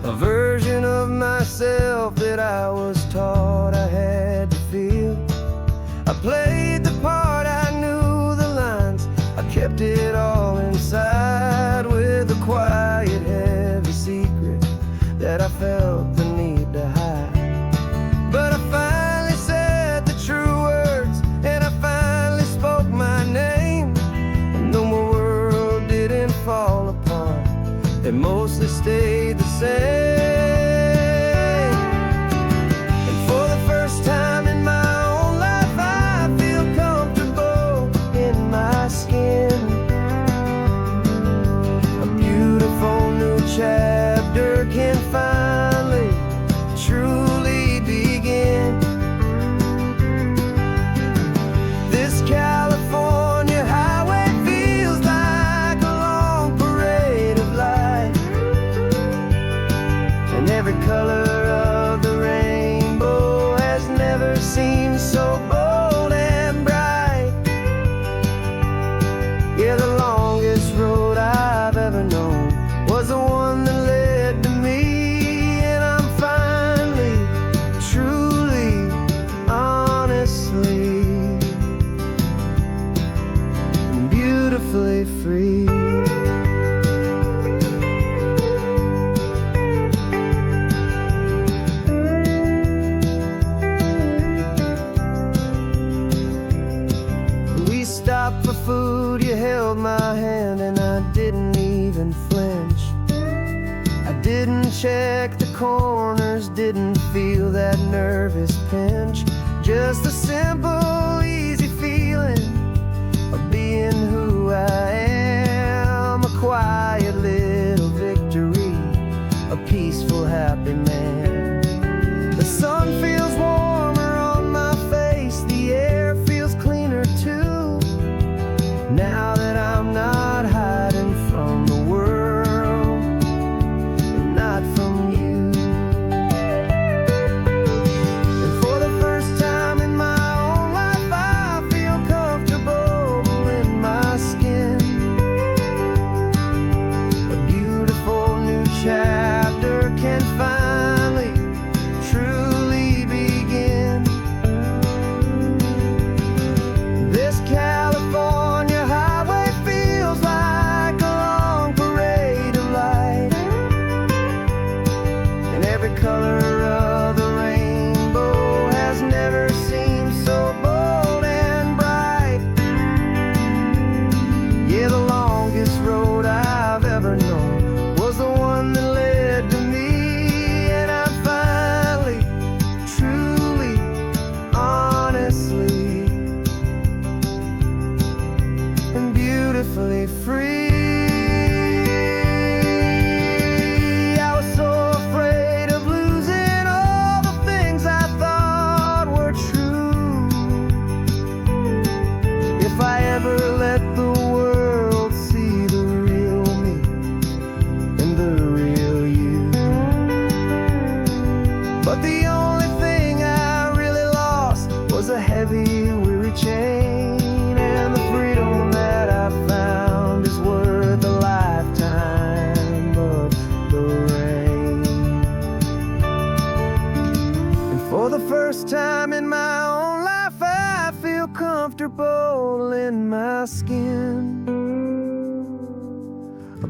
a version of myself that I was taught I had to feel. I played the part, I knew the lines, I kept it all inside with a quiet, heavy secret that I felt the need to hide. But I finally said the true words, and I finally spoke my name. And though my world didn't fall apart, it mostly stayed the same. And for the first time in my own life, I feel comfortable in my skin. A beautiful new chapter can finally truly begin. This California highway feels like a long parade of light, and every color of the rainbow has never seemed so bold and bright. Yeah, the longest road I've ever known was the one that led to me, and I'm finally, truly, honestly, and beautifully free. We stopped for food, you held my hand, and I didn't even flinch. I didn't check the corners, didn't feel that nervous pinch. Just a simple, easy feeling of being who I am. A quiet little victory, a peaceful, happy man. The sun feels warmer on my face, the air feels cleaner too, now that I'm not hiding from the world, and not from you. And for the first time in my own life, I feel comfortable in my skin. A beautiful new chapter can finally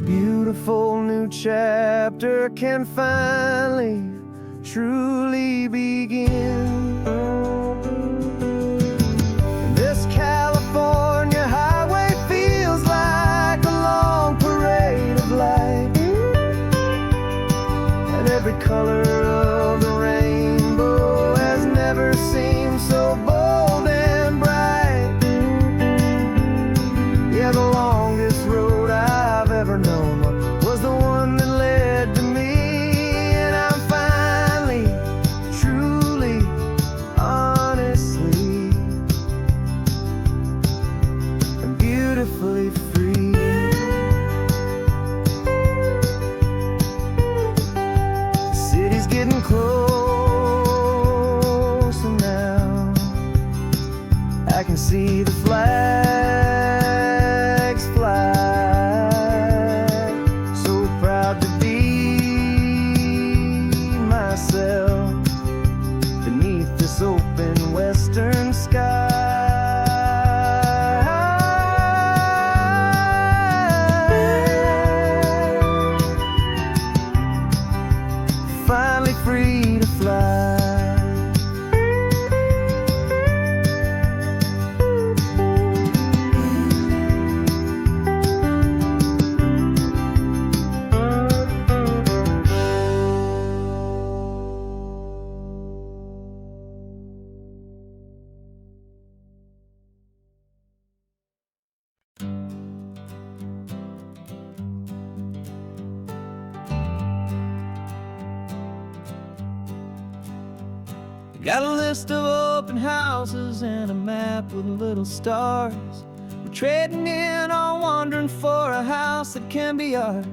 beautiful new chapter can finally, truly begin. This California highway feels like a long parade of light, and every color of the rainbow has never seemed so bold and bright. Yeah, the longest road I've ever known was the one that led to me, and I'm finally, truly, honestly, and beautifully free. The city's getting closer now. I can see the flags fly. So proud to be myself beneath this open western sky. Finally free to fly. Got a list of open houses and a map with little stars. We're trading in or wandering for a house that can be ours.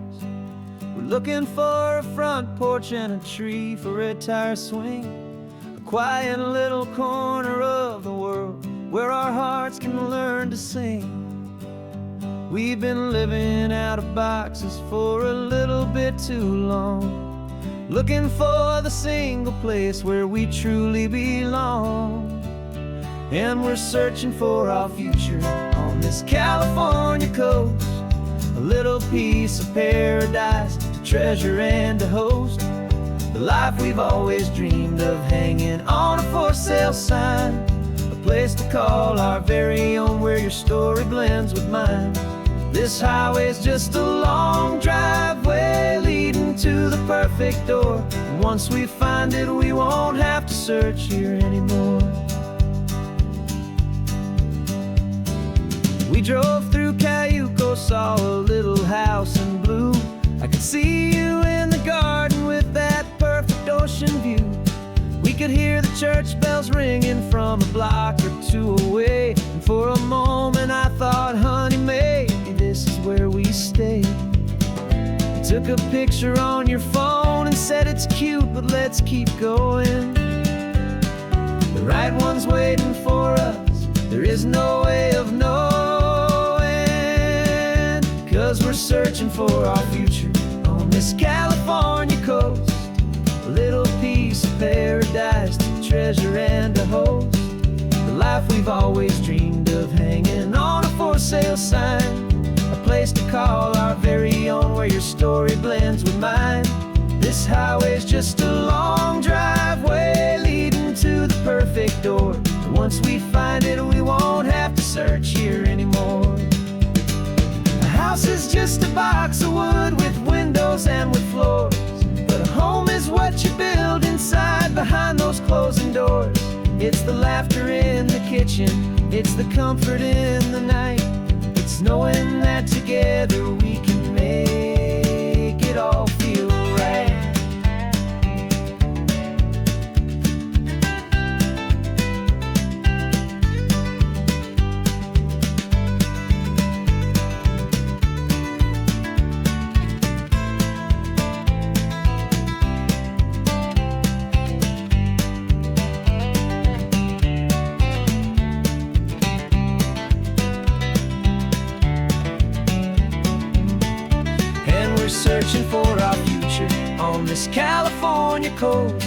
We're looking for a front porch and a tree for a tire swing, a quiet little corner of the world where our hearts can learn to sing. We've been living out of boxes for a little bit too long, looking for the single place where we truly belong. And we're searching for our future on this California coast, a little piece of paradise to treasure and to host, the life we've always dreamed of, hanging on a for sale sign, a place to call our very own where your story blends with mine. This highway's just a long driveway leading to the perfect door, and once we find it we won't have to search here anymore. We drove through Cayuco, saw a little house in blue. I could see you in the garden with that perfect ocean view. We could hear the church bells ringing from a block or two away, and for a moment I thought, honey, maybe this is where we stay. You took a picture on your phone and said it's cute, but let's keep going. The right one's waiting for us, there is no way of knowing, 'cause we're searching for our future on this California coast, a little piece of paradise to treasure and to host, the life we've always dreamed of, hanging on a for sale sign, a place to call our very own where your story blends with mine. This highway's just a long driveway leading to the perfect door, and once we find it we won't have to search here anymore. A house is just a box of wood with windows and with floors, but a home is what you build inside behind those closing doors. It's the laughter in the kitchen, it's the comfort in the night, it's knowing that together we can make it all feel right. Searching for our future on this California coast,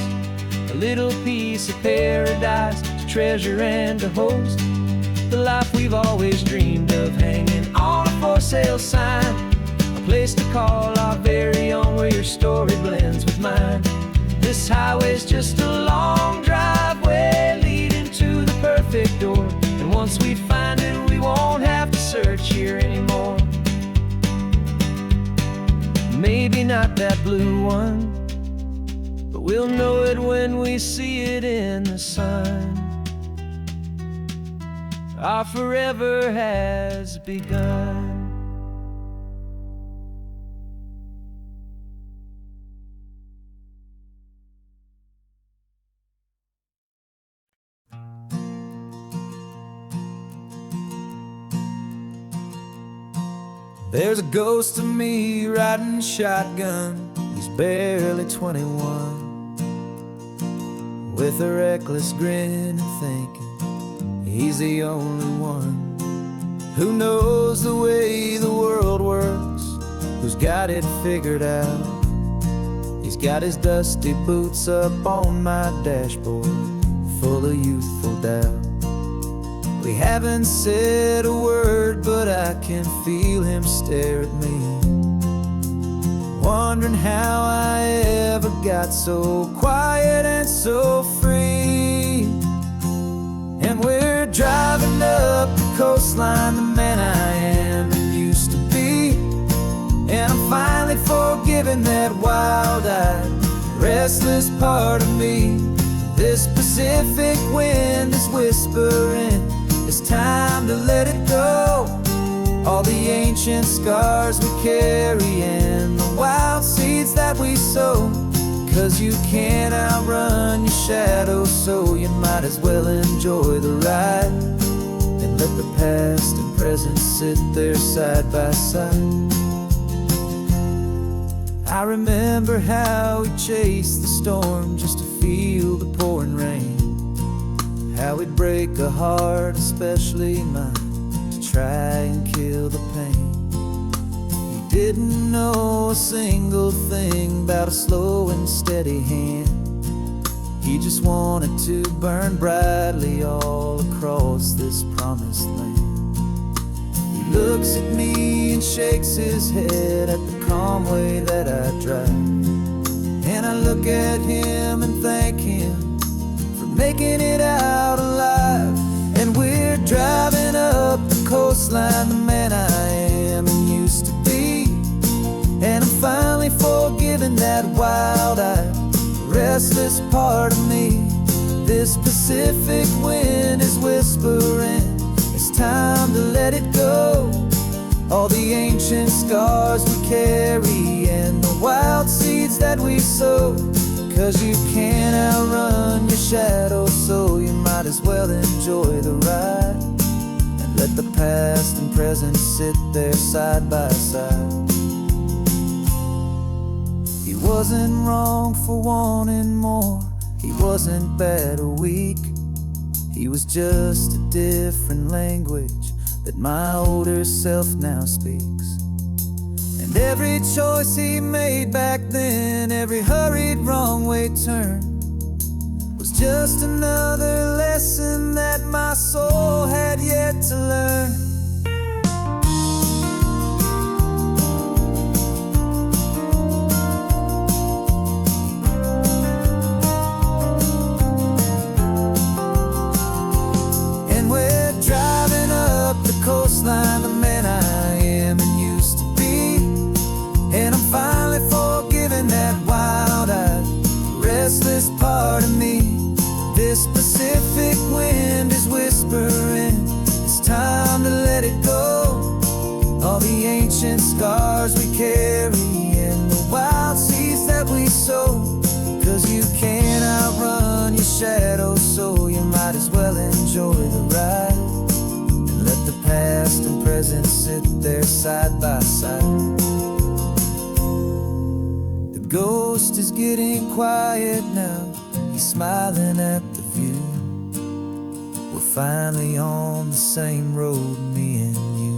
a little piece of paradise to treasure and to host, the life we've always dreamed of, hanging on a for sale sign, a place to call our very own, where your story blends with mine. This highway's just a long driveway leading to the perfect door, and once we find it, we won't have to search here anymore. Maybe not that blue one, but we'll know it when we see it in the sun. Our forever has begun. There's a ghost of me riding shotgun. He's barely 21, with a reckless grin and thinking he's the only one who knows the way the world works, who's got it figured out. He's got his dusty boots up on my dashboard, full of youthful doubt. We haven't said a word, but I can feel him stare at me, wondering how I ever got so quiet and so free. And we're driving up the coastline, the man I am and used to be, and I'm finally forgiving that wild-eyed, restless part of me. This Pacific wind is whispering, it's time to let it go. All the ancient scars we carry and the wild seeds that we sow. 'Cause you can't outrun your shadow, so you might as well enjoy the ride and let the past and present sit there side by side. I remember how we chased the storm just to feel the pouring rain, how we'd break a heart, especially mine, to try and kill the pain. He didn't know a single thing about a slow and steady hand. He just wanted to burn brightly all across this promised land. He looks at me and shakes his head at the calm way that I drive, and I look at him and thank him for making it out alive. And we're driving up the coastline, the man I am and used to be, and I'm finally forgiving that wild-eyed, restless part of me. This Pacific wind is whispering, it's time to let it go. All the ancient scars we carry and the wild seeds that we sow. 'Cause you can't outrun your shadow, so you might as well enjoy the ride and let the past and present sit there side by side. He wasn't wrong for wanting more, he wasn't bad or weak. He was just a different language that my older self now speaks. And every choice he made back then, every hurried wrong way turn, was just another lesson that my soul had yet to learn. And we're driving up the coastline, the man I am and used to be, and I'm finally forgiving that wild-eyed, restless part of me. This Pacific wind is whispering, it's time to let it go. All the ancient scars we carry and the wild seeds that we sow. 'Cause you can't outrun your shadow, so you might as well enjoy the ride and let the past and present sit there side by side. The ghost is getting quiet now, he's smiling at the view. We're finally on the same road, me and you.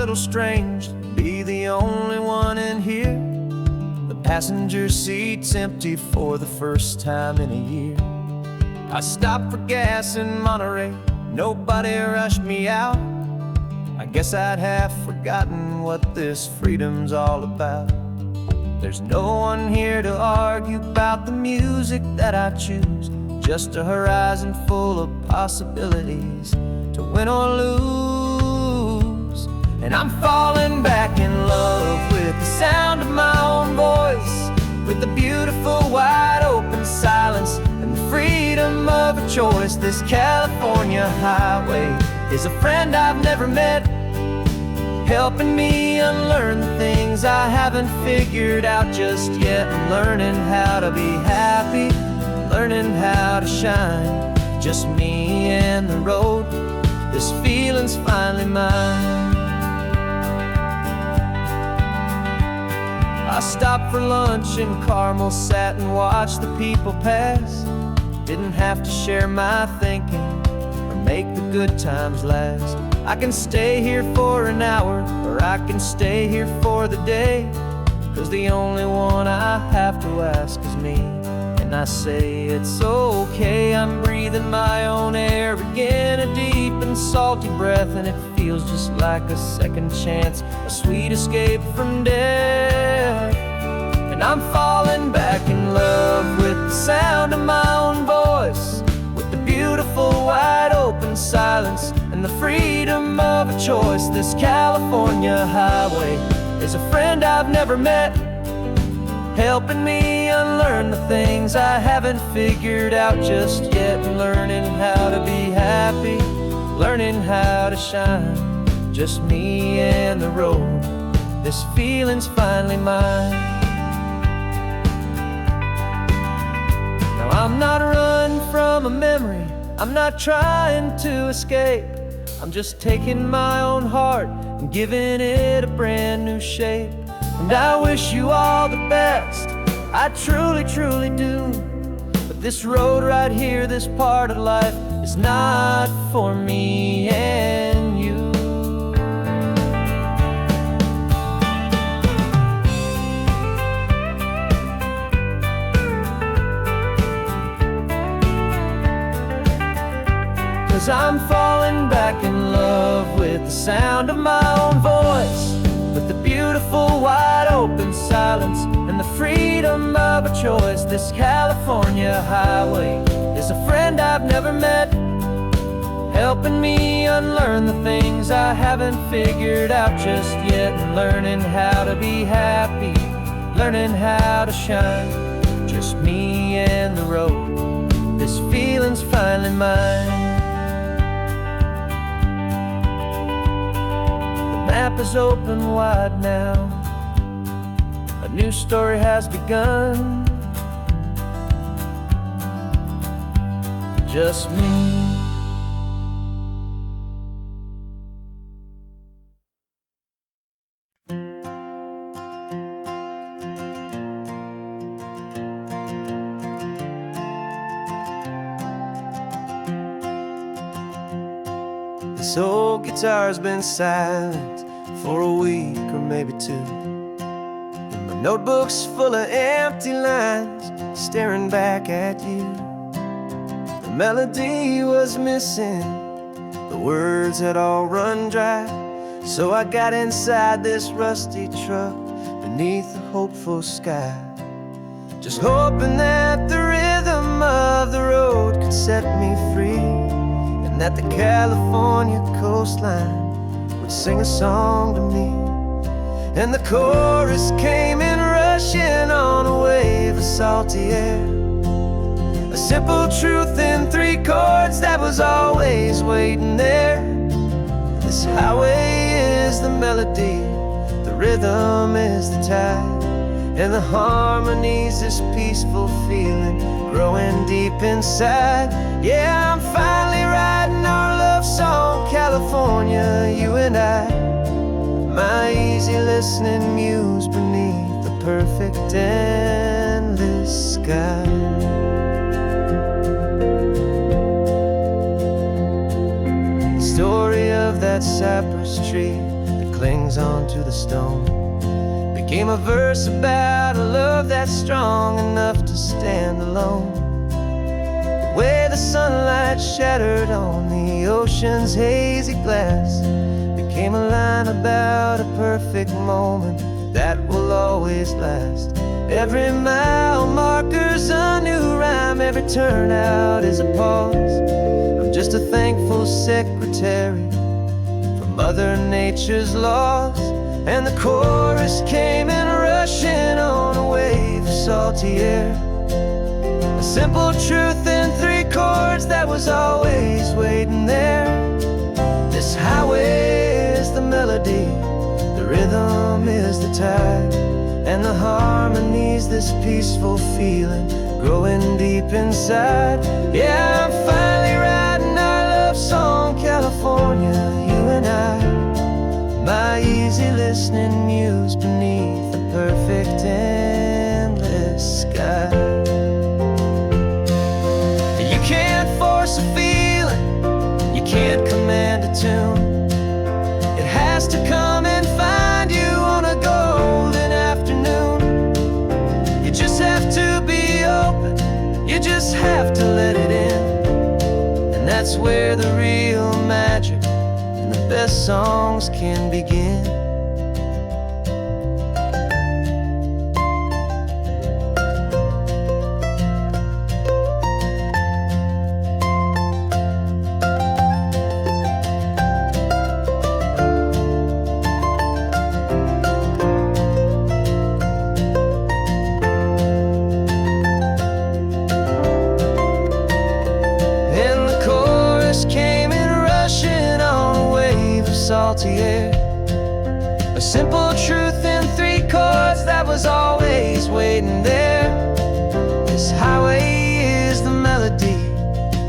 little strange to be the only one in here. The passenger seat's empty for the first time in a year. I stopped for gas in Monterey, nobody rushed me out. I guess I'd half forgotten what this freedom's all about. There's no one here to argue about the music that I choose, just a horizon full of possibilities to win or lose. And I'm falling back in love with the sound of my own voice, with the beautiful wide open silence and the freedom of a choice. This California highway is a friend I've never met, helping me unlearn the things I haven't figured out just yet. I'm learning how to be happy, learning how to shine, just me and the road. This feeling's finally mine. I stopped for lunch in Carmel, sat and watched the people pass. Didn't have to share my thinking or make the good times last. I can stay here for an hour, or I can stay here for the day, 'cause the only one I have to ask is me. And I say it's okay, I'm breathing my own air again, a deep and salty breath, and it feels just like a second chance, a sweet escape from death. And I'm falling back in love with the sound of my own voice, with the beautiful wide open silence and the freedom of a choice. This California highway is a friend I've never met, helping me unlearn the things I haven't figured out just yet. And learning how to be happy, learning how to shine, just me and the road. This feeling's finally mine. Now I'm not running from a memory, I'm not trying to escape. I'm just taking my own heart and giving it a brand new shape. And I wish you all the best, I truly, truly do. But this road right here, this part of life, is not for me and you. 'Cause I'm falling back in love with the sound of my own voice, with the beautiful wide open silence and the freedom of a choice. This California highway is a friend I've never met, helping me unlearn the things I haven't figured out just yet. And learning how to be happy, learning how to shine, just me and the road. This feeling's finally mine. The map is open wide now, a new story has begun. Just me. This old guitar's been silent for a week or maybe two, and my notebook's full of empty lines staring back at you. The melody was missing, the words had all run dry, so I got inside this rusty truck beneath the hopeful sky, just hoping that the rhythm of the road could set me free, and that the California coastline would sing a song to me. And the chorus came in rushing on a wave of salty air, a simple truth in 3 chords that was always waiting there. This highway is the melody, the rhythm is the tide, and the harmony's this peaceful feeling growing deep inside. Yeah, I'm finally writing our love song, California, you and I, my easy listening muse beneath the perfect endless sky. The story of that cypress tree, the clings onto the stone. Became a verse about a love that's strong enough to stand alone. The way the sunlight shattered on the ocean's hazy glass became a line about a perfect moment that will always last. Every mile marker's a new rhyme, every turnout is a pause. I'm just a thankful secretary for Mother Nature's laws. And the chorus came in rushing on a wave of salty air. A simple truth in 3 chords that was always waiting there. This highway is the melody, the rhythm is the tide, and the harmony's this peaceful feeling growing deep inside. Yeah, I'm finally writing our love song, California, you and I. My easy listening muse beneath the perfect endless sky. You can't force a feeling, you can't command a tune. It has to come and find you on a golden afternoon. You just have to be open, you just have to let it in. And that's where the real magic and the best songs can begin. Salty air, a simple truth in 3 chords that was always waiting there. This highway is the melody,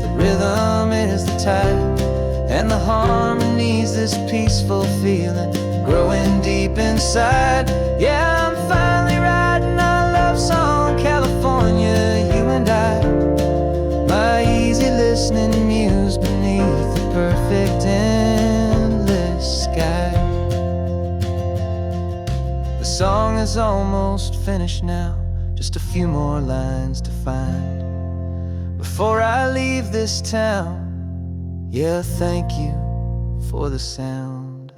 the rhythm is the tide, and the harmony's this peaceful feeling growing deep inside. Yeah, I'm finally writing our love song, California, you and I. My easy listening muse beneath the perfect endless sky. The song is almost finished now, just a few more lines to find before I leave this town. Yeah, thank you for the sound.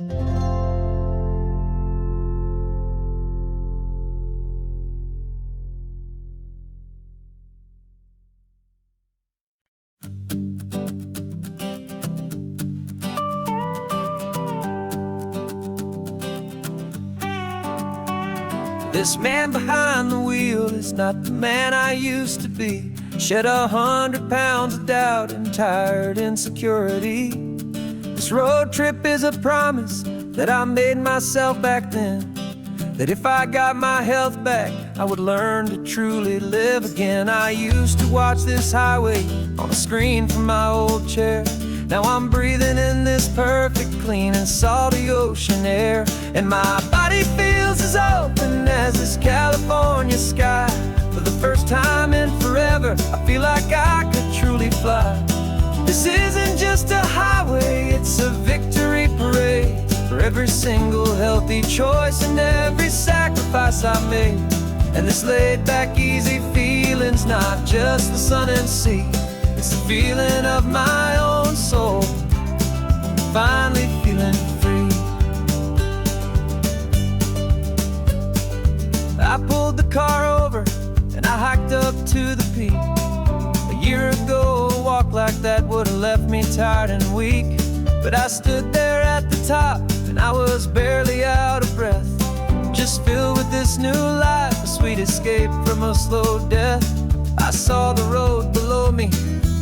This man behind the wheel is not the man I used to be. Shed 100 pounds of doubt and tired insecurity. This road trip is a promise that I made myself back then, that if I got my health back, I would learn to truly live again. I used to watch this highway on a screen from my old chair. Now I'm breathing in this perfect, clean and salty ocean air, and my body feels as open as this California sky. For the first time in forever, I feel like I could truly fly. This isn't just a highway, it's a victory parade for every single healthy choice and every sacrifice I made. And this laid back, easy feeling's not just the sun and sea, it's the feeling of my own soul, finally feeling free. I pulled the car over and I hiked up to the peak. A year ago, a walk like that would have left me tired and weak, but I stood there at the top and I was barely out of breath, just filled with this new life, a sweet escape from a slow death. I saw the road below me,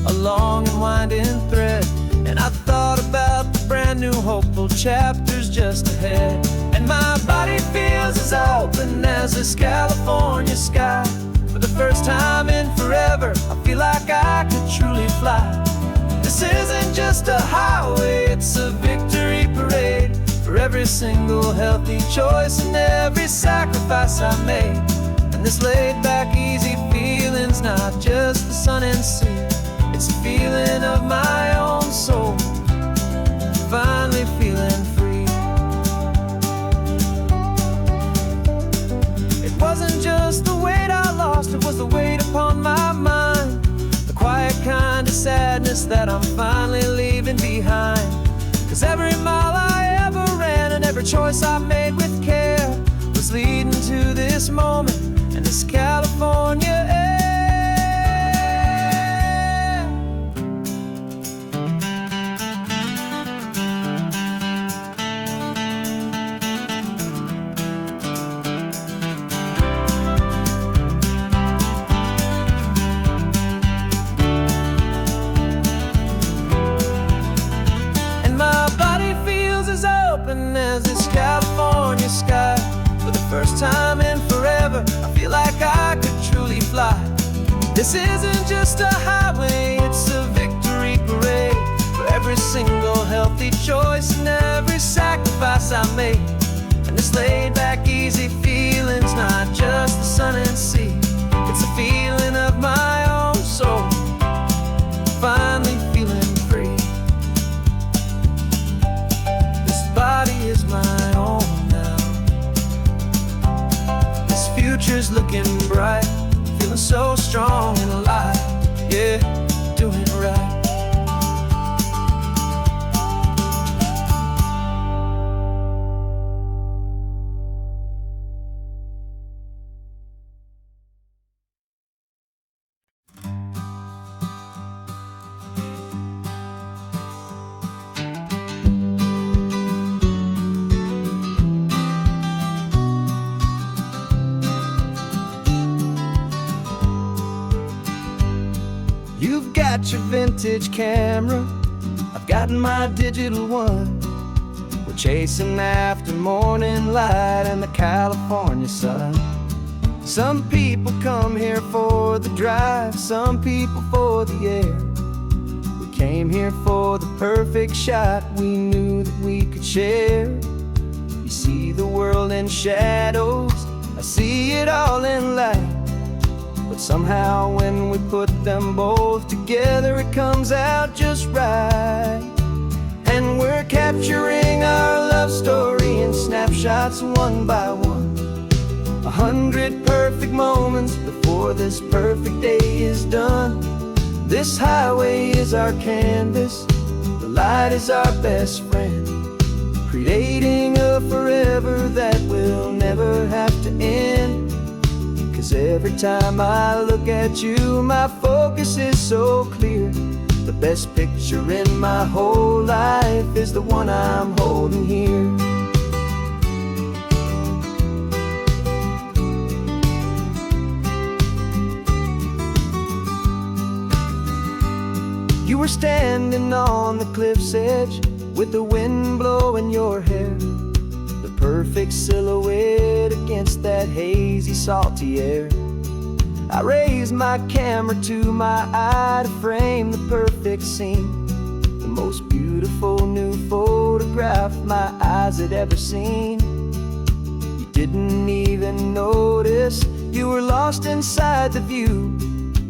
a long and winding thread, and I thought about the brand new hopeful chapters just ahead. And my body feels as open as this California sky. For the first time in forever, I feel like I could truly fly. This isn't just a highway, it's a victory parade for every single healthy choice and every sacrifice I made. And this laid back, easy feeling's not just the sun and sea, it's a feeling of my own soul, finally feeling free. sadness that I'm finally leaving behind. 'Cause every mile I ever ran and every choice I made with care was leading to this moment and this California air. As this California sky, for the first time in forever, I feel like I could truly fly. This isn't just a highway, it's a victory parade for every single healthy choice and every sacrifice I made. And this laid back, easy feeling's not just the sun and sea, it's a feeling of my own soul, finally feeling free. Body is my own now. This future's looking bright, feeling so strong and alive. Yeah, doing right. You've got your vintage camera, I've got my digital one. We're chasing after morning light and the California sun. Some people come here for the drive, some people for the air. We came here for the perfect shot we knew that we could share. You see the world in shadows, I see it all in light. But somehow when we put them both together, it comes out just right. And we're capturing our love story in snapshots one by one. 100 perfect moments before this perfect day is done. This highway is our canvas, the light is our best friend, creating a forever that will never have to end. 'Cause every time I look at you, my focus is so clear. The best picture in my whole life is the one I'm holding here. You were standing on the cliff's edge with the wind blowing your hair, the perfect silhouette against that hazy, salty air. I raised my camera to my eye to frame the perfect scene, the most beautiful new photograph my eyes had ever seen. You didn't even notice you were lost inside the view,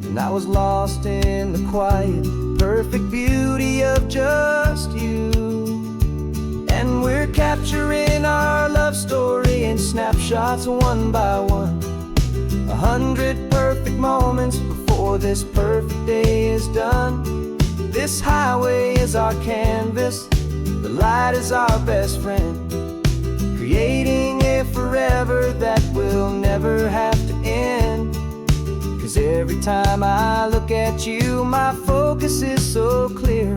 and I was lost in the quiet, perfect beauty of just you. And we're capturing our love story in snapshots one by one. 100 perfect moments before this perfect day is done. This highway is our canvas, the light is our best friend, creating a forever that will never have to end. 'Cause every time I look at you, my focus is so clear.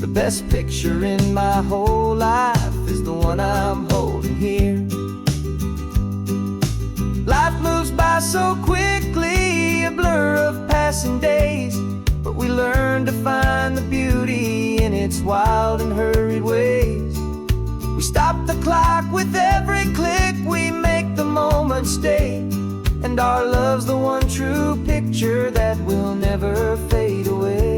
The best picture in my whole life is the one I'm holding here. Life moves by so quickly, a blur of passing days, but we learn to find the beauty in its wild and hurried ways. We stop the clock with every click, we make the moment stay, and our love's the one true picture that will never fade away.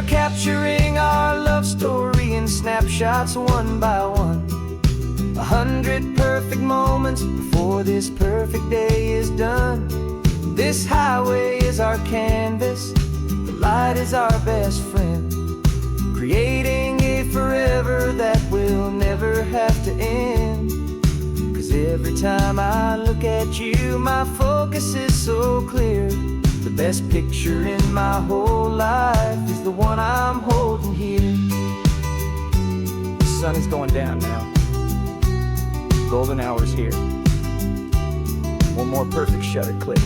Capturing our love story in snapshots one by one. 100 perfect moments before this perfect day is done. This highway is our canvas, the light is our best friend, creating a forever that will never have to end. 'Cause every time I look at you, my focus is so clear. The best picture in my whole life is the one I'm holding here. The sun is going down now. Golden hour's here. One more perfect shutter click.